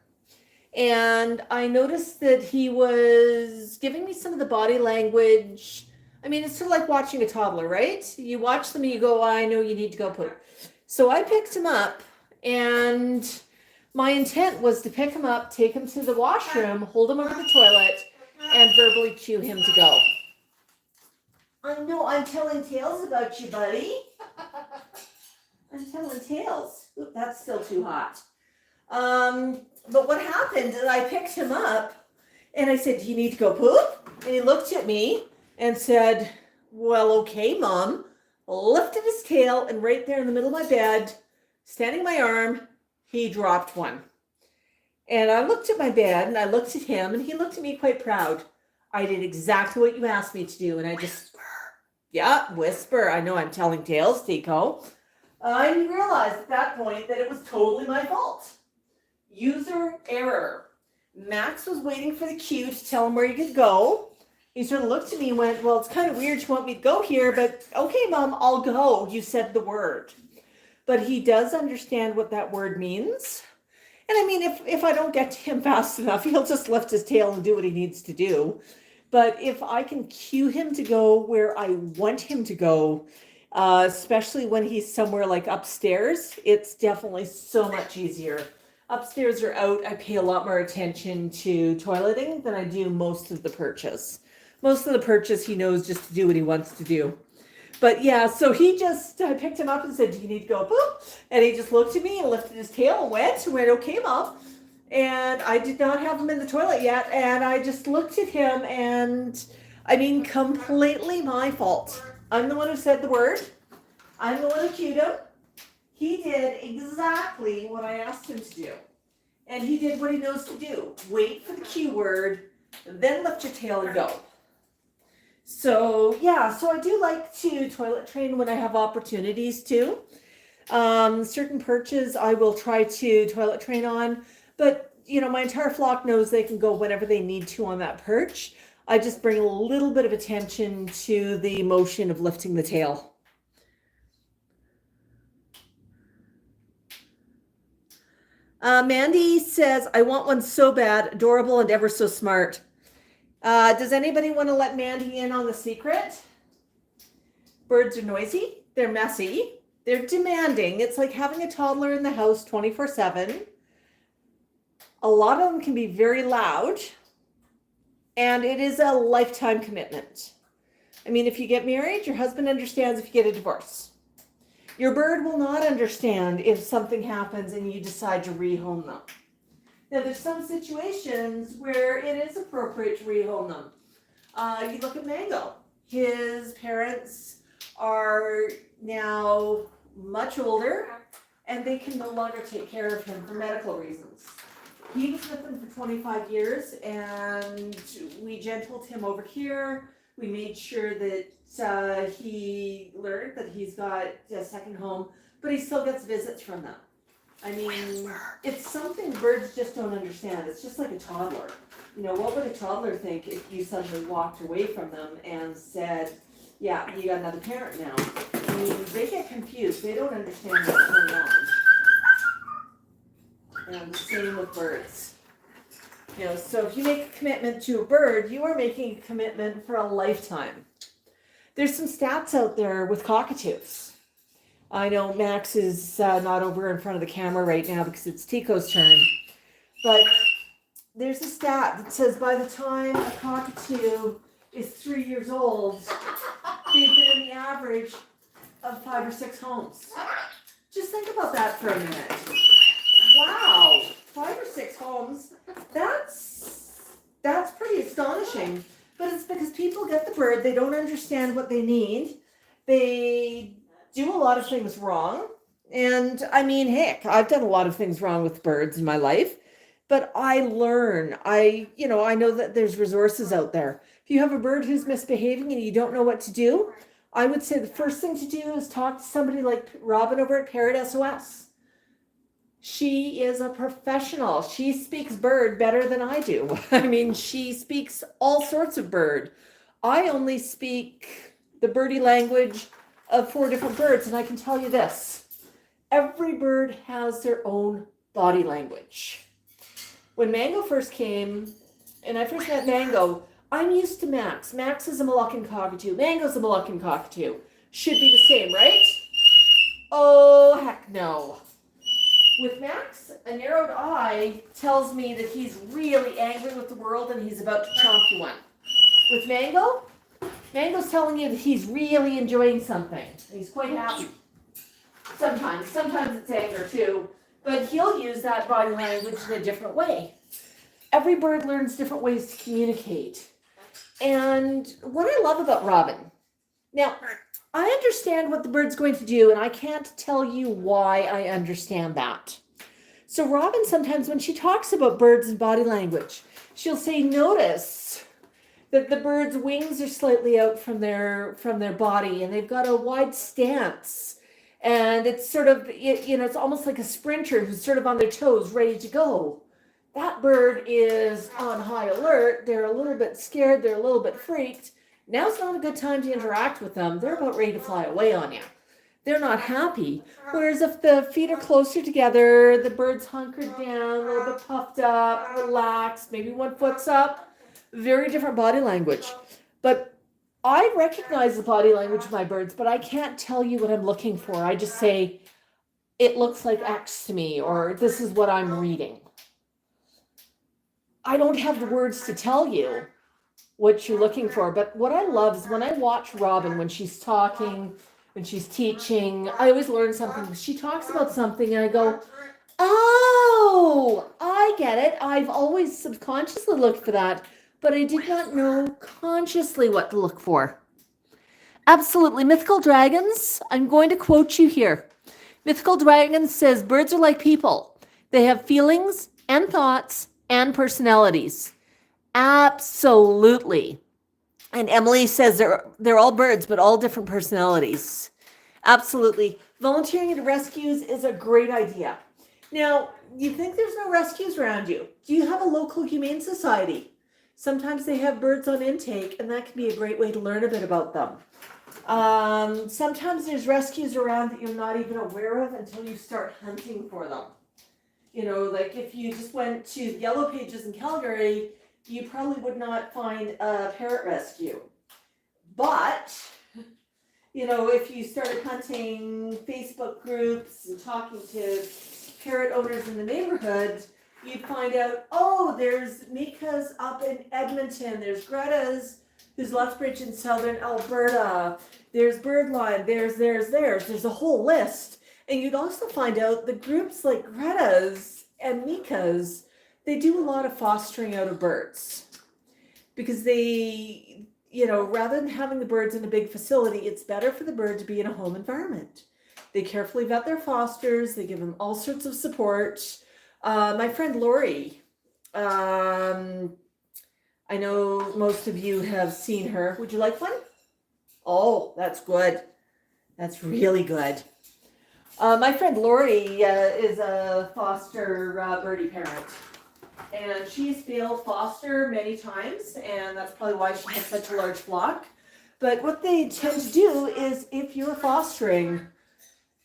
And I noticed that he was giving me some of the body language. I mean, it's sort of like watching a toddler, right? You watch them and you go, I know you need to go poop. So I picked him up, and my intent was to pick him up, take him to the washroom, hold him over the toilet, and verbally cue him to go. I know I'm telling tales about you, buddy. I'm telling tales. Oop, that's still too hot. But what happened is I picked him up, and I said, do you need to go poop? And he looked at me and said, well, okay, Mom. Lifted his tail, and right there in the middle of my bed, standing my arm, he dropped one. And I looked at my bed, and I looked at him, and he looked at me quite proud. I did exactly what you asked me to do, and I just, whisper. I know I'm telling tales, Tico. I didn't realize at that point that it was totally my fault. User error. Max was waiting for the cue to tell him where he could go. He sort of looked at me and went, well, it's kind of weird you want me to go here, but okay, Mom, I'll go. You said the word. But he does understand what that word means. And I mean, if I don't get to him fast enough, he'll just lift his tail and do what he needs to do. But if I can cue him to go where I want him to go, especially when he's somewhere like upstairs, it's definitely so much easier. Upstairs or out, I pay a lot more attention to toileting than I do most of the perches. Most of the perches, he knows just to do what he wants to do. But yeah, so I picked him up and said, do you need to go poop? And he just looked at me and lifted his tail and went, okay, Mom. And I did not have him in the toilet yet. And I just looked at him, and I mean, completely my fault. I'm the one who said the word. I'm the one who cued him. He did exactly what I asked him to do. And he did what he knows to do. Wait for the cue word, then lift your tail and go. So yeah, so I do like to toilet train when I have opportunities to. Certain perches I will try to toilet train on, but you know, my entire flock knows they can go whenever they need to on that perch. I just bring a little bit of attention to the motion of lifting the tail. Mandy says, I want one so bad, adorable and ever so smart. Does anybody want to let Mandy in on the secret? Birds are noisy. They're messy. They're demanding. It's like having a toddler in the house 24/7. A lot of them can be very loud. And it is a lifetime commitment. I mean, if you get married, your husband understands if you get a divorce. Your bird will not understand if something happens and you decide to rehome them. Now, there's some situations where it is appropriate to rehome them. You look at Mango. His parents are now much older, and they can no longer take care of him for medical reasons. He was with them for 25 years, and we gentled him over here. We made sure that he learned that he's got a second home, but he still gets visits from them. I mean, it's something birds just don't understand. It's just like a toddler. You know, what would a toddler think if you suddenly walked away from them and said, yeah, you got another parent now? I mean, they get confused. They don't understand what's going on. And the same with birds. You know, so if you make a commitment to a bird, you are making a commitment for a lifetime. There's some stats out there with cockatoos. I know Max is not over in front of the camera right now because it's Tico's turn. But there's a stat that says by the time a cockatoo is 3 years old, they've been in the average of 5 or 6 homes. Just think about that for a minute. Wow, 5 or 6 homes. That's pretty astonishing. But it's because people get the bird, they don't understand what they need. They do a lot of things wrong. And I mean, heck, I've done a lot of things wrong with birds in my life, but I learn. I know that there's resources out there. If you have a bird who's misbehaving and you don't know what to do, I would say the first thing to do is talk to somebody like Robin over at Parrot SOS. She is a professional. She speaks bird better than I do. I mean, she speaks all sorts of bird. I only speak the birdie language of 4 different birds, and I can tell you this. Every bird has their own body language. When Mango first came, and I first met Mango, I'm used to Max. Max is a Moluccan cockatoo. Mango's a Moluccan cockatoo. Should be the same, right? Oh, heck no. With Max, a narrowed eye tells me that he's really angry with the world and he's about to chomp you one. With Mango, Mango's telling you that he's really enjoying something. He's quite happy. Sometimes it's anger too, but he'll use that body language in a different way. Every bird learns different ways to communicate. And what I love about Robin, now, I understand what the bird's going to do, and I can't tell you why I understand that. So Robin, sometimes when she talks about birds and body language, she'll say, notice that the bird's wings are slightly out from their body, and they've got a wide stance. And it's sort of, it's almost like a sprinter who's sort of on their toes, ready to go. That bird is on high alert. They're a little bit scared. They're a little bit freaked. Now's not a good time to interact with them. They're about ready to fly away on you. They're not happy. Whereas if the feet are closer together, the bird's hunkered down, a little bit puffed up, relaxed, maybe one foot's up, very different body language. But I recognize the body language of my birds, but I can't tell you what I'm looking for. I just say, it looks like X to me, or this is what I'm reading. I don't have the words to tell you what you're looking for. But what I love is when I watch Robin, when she's talking, when she's teaching, I always learn something. She talks about something and I go, oh, I get it. I've always subconsciously looked for that, but I did not know consciously what to look for. Absolutely. Mythical Dragons, I'm going to quote you here. Mythical Dragons says, birds are like people. They have feelings and thoughts and personalities. Absolutely. And Emily says they're all birds, but all different personalities. Absolutely. Volunteering at rescues is a great idea. Now, you think there's no rescues around you. Do you have a local humane society? Sometimes they have birds on intake, and that can be a great way to learn a bit about them. Sometimes there's rescues around that you're not even aware of until you start hunting for them. Like if you just went to the Yellow Pages in Calgary, you probably would not find a parrot rescue. But, if you started hunting Facebook groups and talking to parrot owners in the neighborhood, you'd find out, oh, there's Mika's up in Edmonton, there's Greta's who's Lethbridge in southern Alberta, there's Birdline, there's a whole list. And you'd also find out the groups like Greta's and Mika's, they do a lot of fostering out of birds because they, rather than having the birds in a big facility, it's better for the bird to be in a home environment. They carefully vet their fosters. They give them all sorts of support. My friend Lori, I know most of you have seen her. Would you like one? Oh, that's good. That's really good. My friend Lori is a foster birdie parent, and she's failed foster many times, and that's probably why she has such a large flock. But what they tend to do is if you're fostering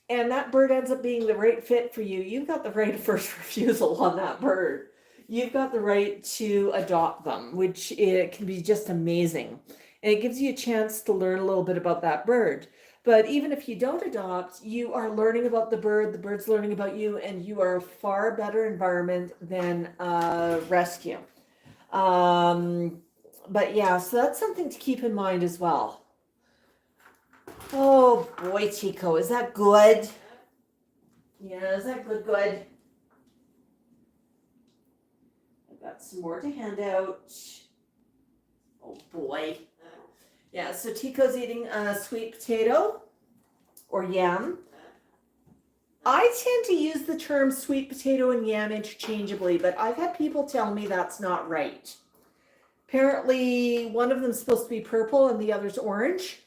and that bird ends up being the right fit for you, you've got the right of first refusal on that bird. You've got the right to adopt them, which it can be just amazing. And it gives you a chance to learn a little bit about that bird. But even if you don't adopt, you are learning about the bird's learning about you, and you are a far better environment than rescue. But yeah, so that's something to keep in mind as well. Oh boy, Tico, is that good? Yeah, is that good? I've got some more to hand out. Oh boy. Yeah, so Tico's eating a sweet potato or yam. I tend to use the term sweet potato and yam interchangeably, but I've had people tell me that's not right. Apparently, one of them is supposed to be purple and the other's orange.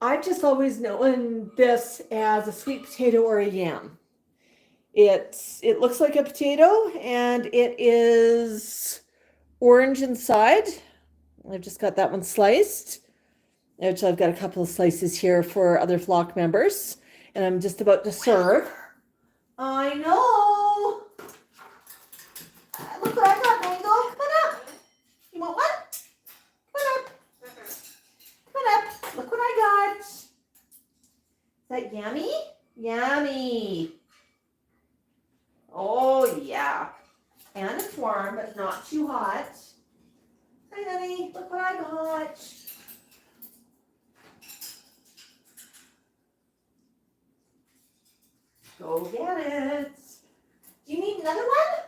I've just always known this as a sweet potato or a yam. It looks like a potato and it is orange inside. I've just got that one sliced. Which I've got a couple of slices here for other flock members, and I'm just about to serve. I know. Look what I got, Mango. Come on up. You want one? Come on up. Come on up. Look what I got. Is that yummy? Yummy. Oh yeah. And it's warm, but not too hot. Hi, honey. Look what I got. Go get it. Do you need another one?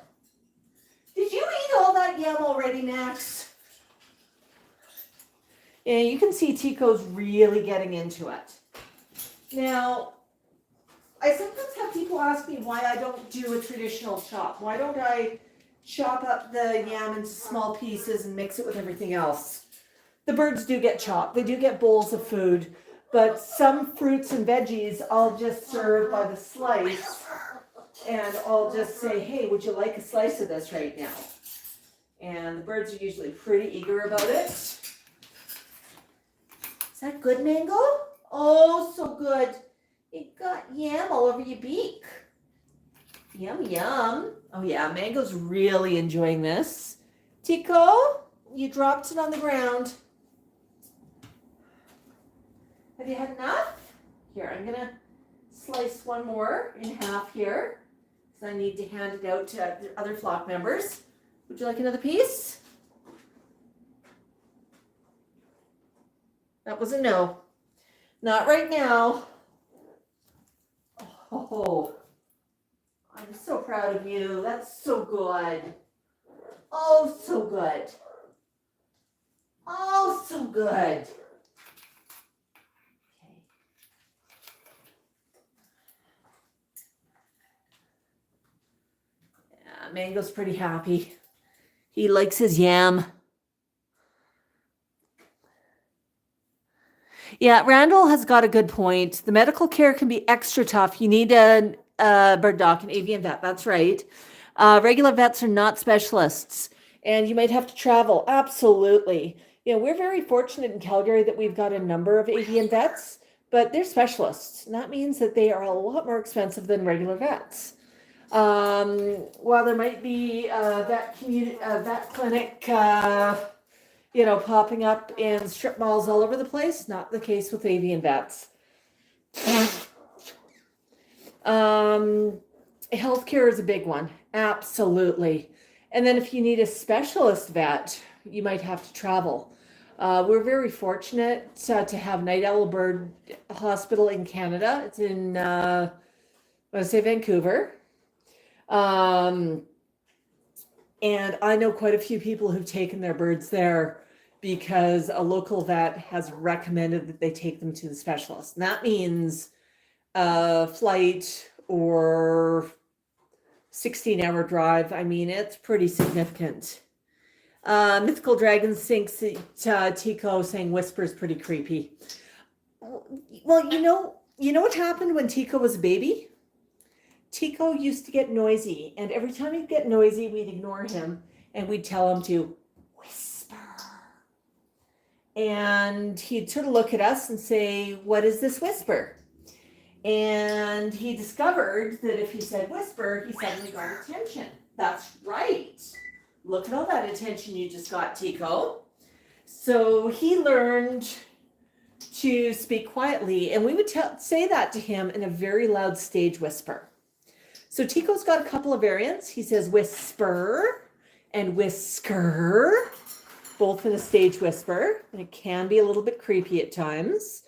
Did you eat all that yam already, Max? Yeah, you can see Tico's really getting into it. Now, I sometimes have people ask me why I don't do a traditional chop. Why don't I chop up the yam into small pieces and mix it with everything else? The birds do get chopped. They do get bowls of food. But some fruits and veggies I'll just serve by the slice, and I'll just say, hey, would you like a slice of this right now? And the birds are usually pretty eager about it. Is that good, Mango? Oh, so good. It got yam all over your beak. Yum, yum. Oh yeah, Mango's really enjoying this. Tico, you dropped it on the ground. Have you had enough? Here, I'm gonna slice one more in half here because I need to hand it out to the other flock members. Would you like another piece? That was a no. Not right now. Oh, I'm so proud of you. That's so good. Oh, so good. Oh, so good. Mango's pretty happy. He likes his yam. Yeah, Randall has got a good point. The medical care can be extra tough. You need a bird doc, an avian vet. That's right. Regular vets are not specialists, and you might have to travel. Absolutely. We're very fortunate in Calgary that we've got a number of avian vets, but they're specialists. And that means that they are a lot more expensive than regular vets. While there might be a vet clinic, popping up in strip malls all over the place, not the case with avian vets. Healthcare is a big one, absolutely. And then if you need a specialist vet, you might have to travel. We're very fortunate to have Night Owl Bird Hospital in Canada. It's in, Vancouver. And I know quite a few people who've taken their birds there because a local vet has recommended that they take them to the specialist. And that means a flight or 16-hour drive. I mean, it's pretty significant. Mythical Dragon thinks Tico saying whisper is pretty creepy. Well, you know what happened when Tico was a baby? Tico used to get noisy, and every time he'd get noisy, we'd ignore him, and we'd tell him to whisper. And he'd sort of look at us and say, "What is this whisper?" And he discovered that if he said whisper, he suddenly got attention. That's right. Look at all that attention you just got, Tico. So he learned to speak quietly, and we would say that to him in a very loud stage whisper. So Tico's got a couple of variants. He says whisper and whisker, both in a stage whisper, and it can be a little bit creepy at times.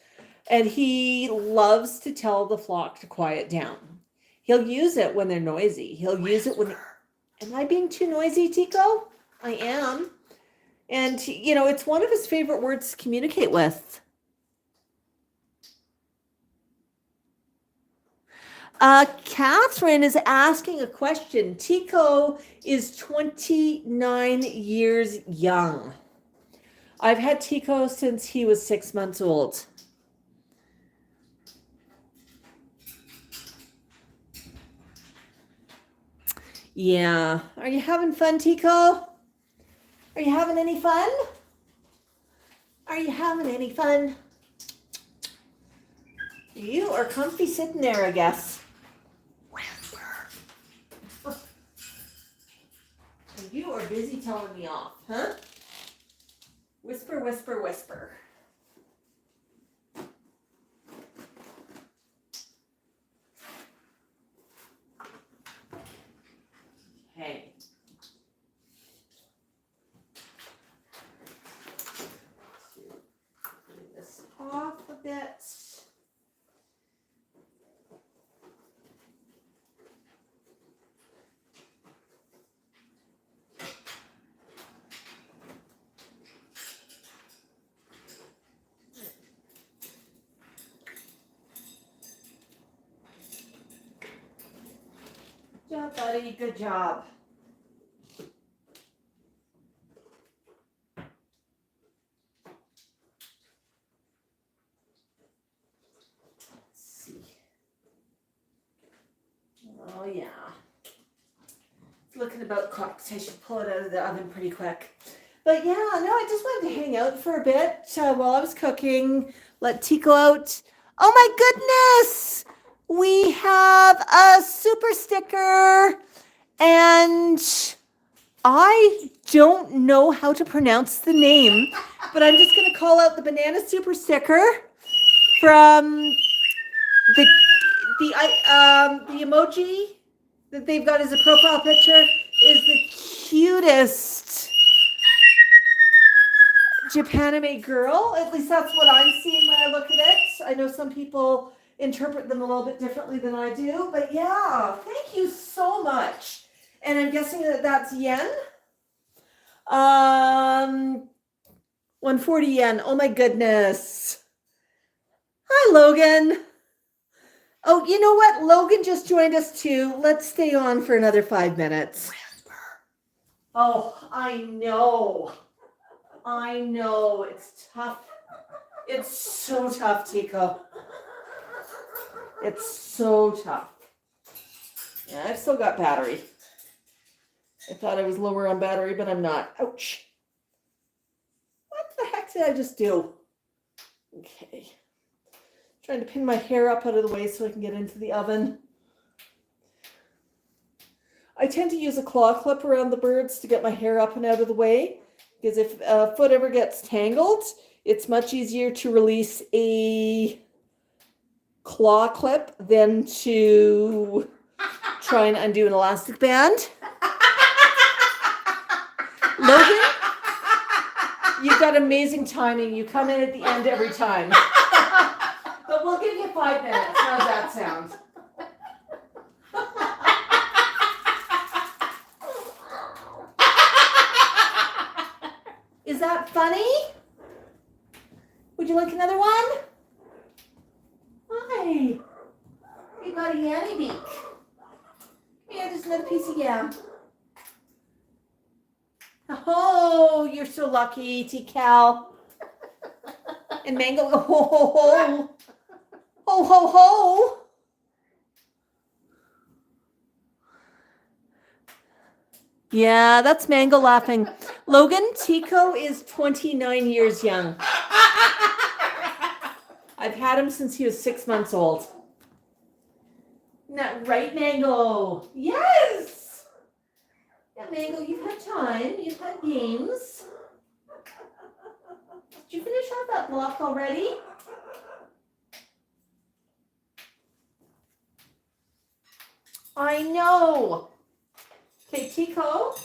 And he loves to tell the flock to quiet down. He'll use it when they're noisy. He'll use it when... Am I being too noisy, Tico? I am. And, you know, it's one of his favorite words to communicate with. Catherine is asking a question. Tico is 29 years young. I've had Tico since he was 6 months old. Yeah. Are you having fun, Tico? Are you having any fun? Are you having any fun? You are comfy sitting there, I guess. You are busy telling me off, huh? Whisper, whisper, whisper. Okay. Putting this off a bit. Good job, buddy. Good job. Let's see. Oh, yeah. It's looking about cooked. I should pull it out of the oven pretty quick. But yeah, no, I just wanted to hang out for a bit while I was cooking. Let Tico out. Oh my goodness! We have a super sticker, and I don't know how to pronounce the name, but I'm just going to call out the banana super sticker from the emoji that they've got as a profile picture is the cutest Japanime girl. At least that's what I'm seeing when I look at it. I know some people interpret them a little bit differently than I do, but yeah, thank you so much. And I'm guessing that that's yen. 140 yen. Oh my goodness. Hi, Logan. Oh, you know what? Logan just joined us too. Let's stay on for another 5 minutes. Oh, I know. It's tough. It's so tough, Tico. It's so tough. Yeah, I've still got battery. I thought I was lower on battery, but I'm not. Ouch. What the heck did I just do? Okay. Trying to pin my hair up out of the way so I can get into the oven. I tend to use a claw clip around the birds to get my hair up and out of the way, because if a foot ever gets tangled, it's much easier to release a claw clip than to try and undo an elastic band. Logan, you've got amazing timing. You come in at the end every time. But we'll give you 5 minutes. How's that sound? Is that funny? Would you like another one? Hi. You got a yammy beak. Yeah, just another piece of yam. Oh, you're so lucky, Tico. And Mango, ho, ho, ho. Ho, ho, ho. Yeah, that's Mango laughing. Logan, Tico is 29 years young. I've had him since he was 6 months old. Isn't that right, Mango? Yes! Yeah, Mango, you've had time. You've had games. Did you finish off that block already? I know. Okay, Tico,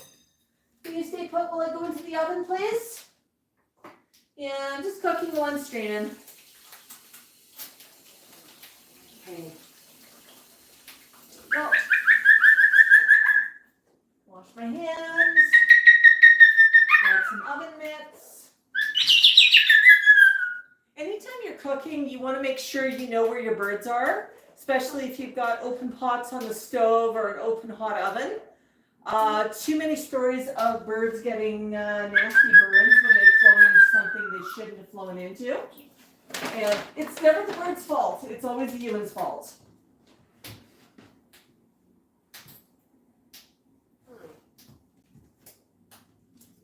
can you stay put while I go into the oven, please? Yeah, I'm just cooking one strand. Okay. Oh. Wash my hands. Add some oven mitts. Anytime you're cooking, you want to make sure you know where your birds are, especially if you've got open pots on the stove or an open hot oven. Too many stories of birds getting nasty burns when they flown into something they shouldn't have flown into. And it's never the bird's fault. It's always the human's fault.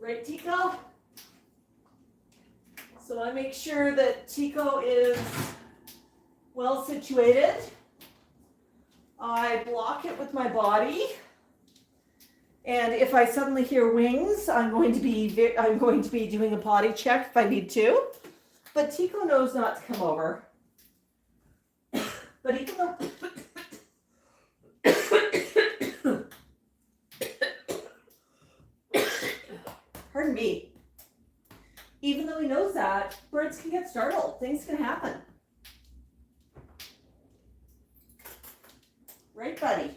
Right, Tico? So I make sure that Tico is well situated. I block it with my body. And if I suddenly hear wings, I'm going to be doing a potty check if I need to. But Tico knows not to come over. But even though pardon me. Even though he knows that, birds can get startled. Things can happen. Right, buddy?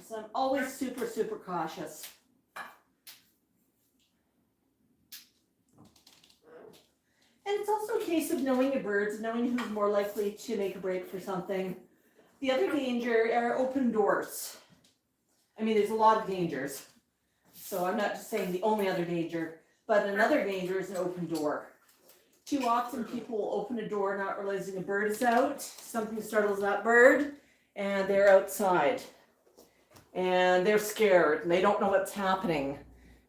So I'm always super, super cautious. And it's also a case of knowing your birds, knowing who's more likely to make a break for something. The other danger are open doors. I mean, there's a lot of dangers. So I'm not just saying the only other danger, but another danger is an open door. Too often people will open a door not realizing a bird is out. Something startles that bird and they're outside. And they're scared and they don't know what's happening.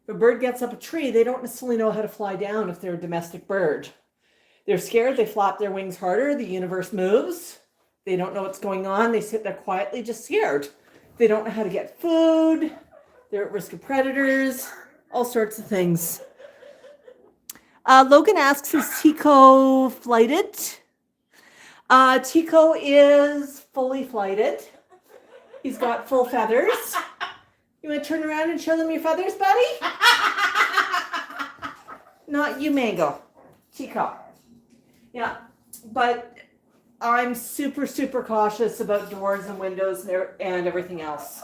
If a bird gets up a tree, they don't necessarily know how to fly down if they're a domestic bird. They're scared, they flap their wings harder, the universe moves. They don't know what's going on, they sit there quietly just scared. They don't know how to get food, they're at risk of predators, all sorts of things. Logan asks, is Tico flighted? Tico is fully flighted. He's got full feathers. You want to turn around and show them your feathers, buddy? Not you, Mango. Tico. Yeah, but I'm super, super cautious about doors and windows and everything else.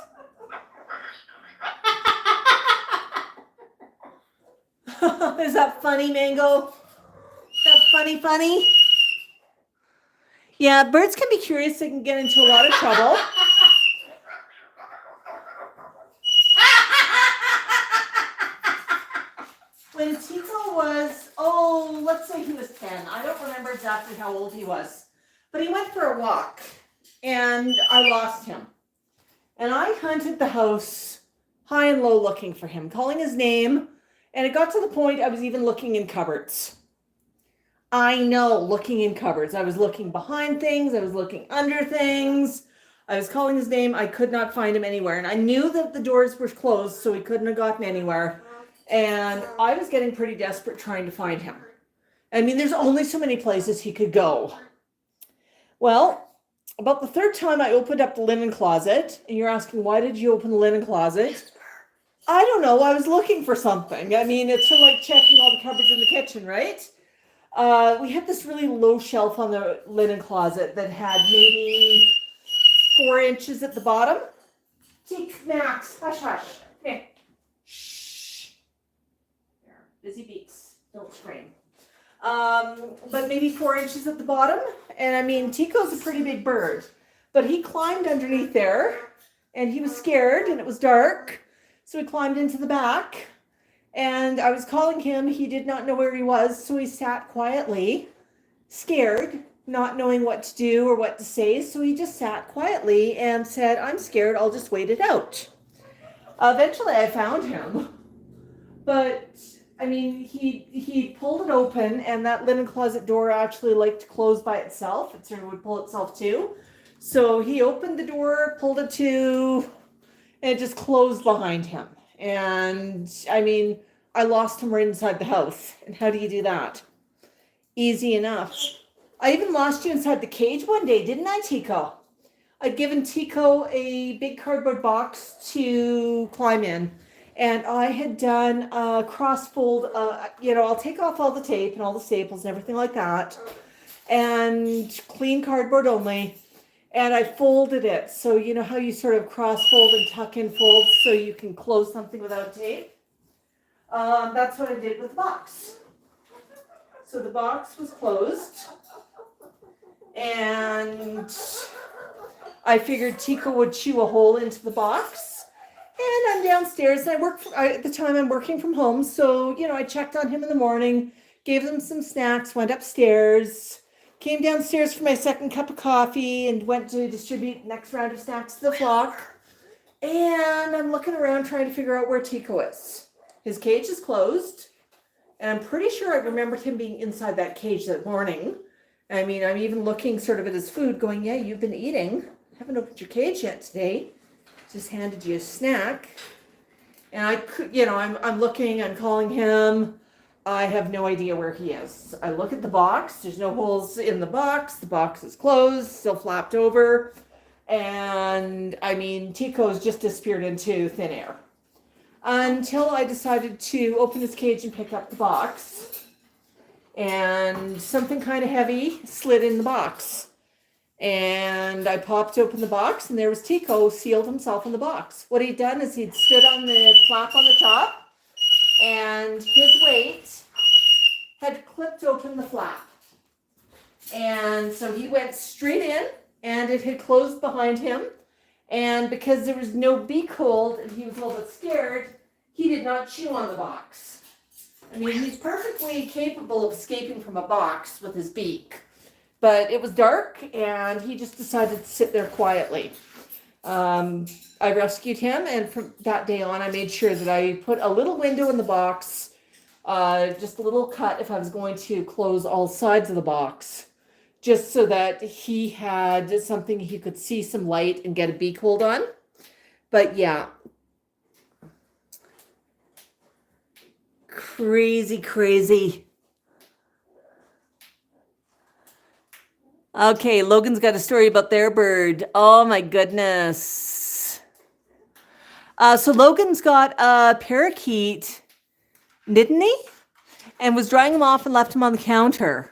Is that funny, Mango? That funny? Yeah, birds can be curious. They can get into a lot of trouble. When Tico was, let's say he was 10. I don't remember exactly how old he was. But he went for a walk, and I lost him. And I hunted the house high and low looking for him, calling his name. And it got to the point I was even looking in cupboards. I know, looking in cupboards. I was looking behind things. I was looking under things. I was calling his name. I could not find him anywhere. And I knew that the doors were closed, so he couldn't have gotten anywhere. And I was getting pretty desperate trying to find him. I mean, there's only so many places he could go. Well, about the third time I opened up the linen closet, and you're asking, why did you open the linen closet? I don't know. I was looking for something. I mean, it's sort of like checking all the cupboards in the kitchen, right? We had this really low shelf on the linen closet that had maybe 4 inches at the bottom. Take Max, hush, hush. Okay. Shh. There. Busy beaks. Don't scream. But maybe 4 inches at the bottom. And I mean, Tico's a pretty big bird, but he climbed underneath there and he was scared and it was dark. So he climbed into the back and I was calling him. He did not know where he was. So he sat quietly, scared, not knowing what to do or what to say. So he just sat quietly and said, I'm scared. I'll just wait it out. Eventually I found him, but I mean, he pulled it open and that linen closet door actually liked to close by itself. It sort of would pull itself to. So he opened the door, pulled it to, and it just closed behind him. And I mean, I lost him right inside the house. And how do you do that? Easy enough. I even lost you inside the cage one day, didn't I, Tico? I'd given Tico a big cardboard box to climb in. And I had done a cross fold, I'll take off all the tape and all the staples and everything like that. And clean cardboard only. And I folded it. So you know how you sort of cross fold and tuck in folds so you can close something without tape? That's what I did with the box. So the box was closed. And I figured Tico would chew a hole into the box. And I'm downstairs. And at the time I'm working from home. So, I checked on him in the morning, gave him some snacks, went upstairs. Came downstairs for my second cup of coffee and went to distribute the next round of snacks to the flock. And I'm looking around trying to figure out where Tico is. His cage is closed. And I'm pretty sure I remembered him being inside that cage that morning. I mean, I'm even looking sort of at his food going, yeah, you've been eating. Haven't opened your cage yet today. Just handed you a snack. And I'm looking, I'm calling him. I have no idea where he is. I look at the box. There's no holes in the box. The box is closed, still flapped over. And I mean, Tico's just disappeared into thin air. Until I decided to open his cage and pick up the box. And something kind of heavy slid in the box. And I popped open the box and there was Tico sealed himself in the box. What he'd done is he'd stood on the flap on the top. And his weight had clipped open the flap. And so he went straight in and it had closed behind him. And because there was no beak hold and he was a little bit scared, he did not chew on the box. I mean, he's perfectly capable of escaping from a box with his beak. But it was dark and he just decided to sit there quietly. I rescued him, and from that day on, I made sure that I put a little window in the box, just a little cut if I was going to close all sides of the box, just so that he had something he could see some light and get a beak hold on. But yeah, crazy. Okay, Logan's got a story about their bird. Oh my goodness. So Logan's got a parakeet, didn't he? And was drying him off and left him on the counter.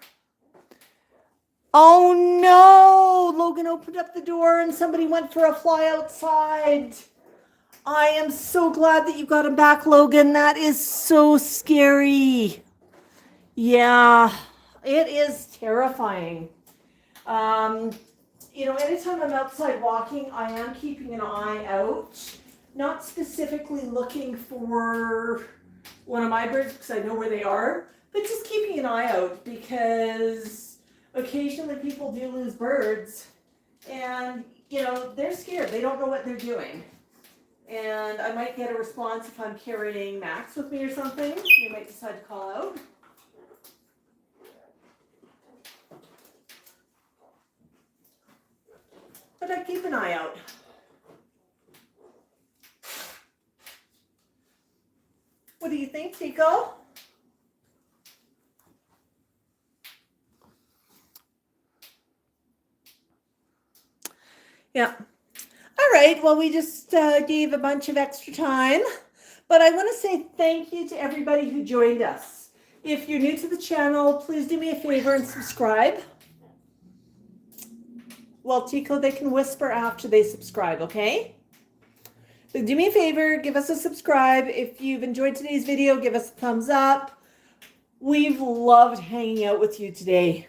Oh no! Logan opened up the door and somebody went for a fly outside. I am so glad that you got him back, Logan. That is so scary. Yeah, it is terrifying. Anytime I'm outside walking, I am keeping an eye out. Not specifically looking for one of my birds because I know where they are, but just keeping an eye out because occasionally people do lose birds and, they're scared. They don't know what they're doing. And I might get a response if I'm carrying Max with me or something. They might decide to call out. But I keep an eye out. What do you think, Tico? Yeah. All right. Well, we just gave a bunch of extra time. But I want to say thank you to everybody who joined us. If you're new to the channel, please do me a favor and subscribe. Well, Tico, they can whisper after they subscribe, okay? So do me a favor, give us a subscribe. If you've enjoyed today's video, give us a thumbs up. We've loved hanging out with you today.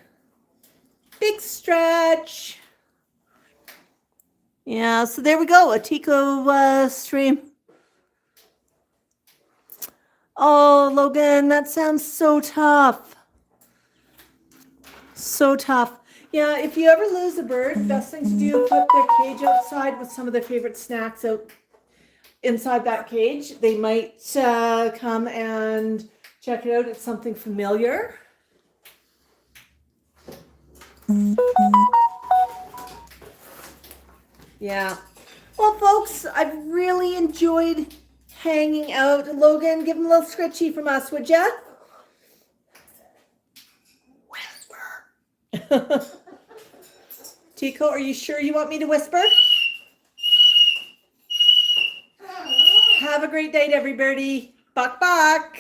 Big stretch. Yeah, so there we go, a Tico stream. Oh, Logan, that sounds so tough. So tough. Yeah, if you ever lose a bird, the best thing to do is put their cage outside with some of their favorite snacks out inside that cage. They might come and check it out. It's something familiar. Yeah. Well, folks, I've really enjoyed hanging out. Logan, give him a little scritchy from us, would ya? Whisper. Tico, are you sure you want me to whisper? Have a great day, everybody. Buck, buck.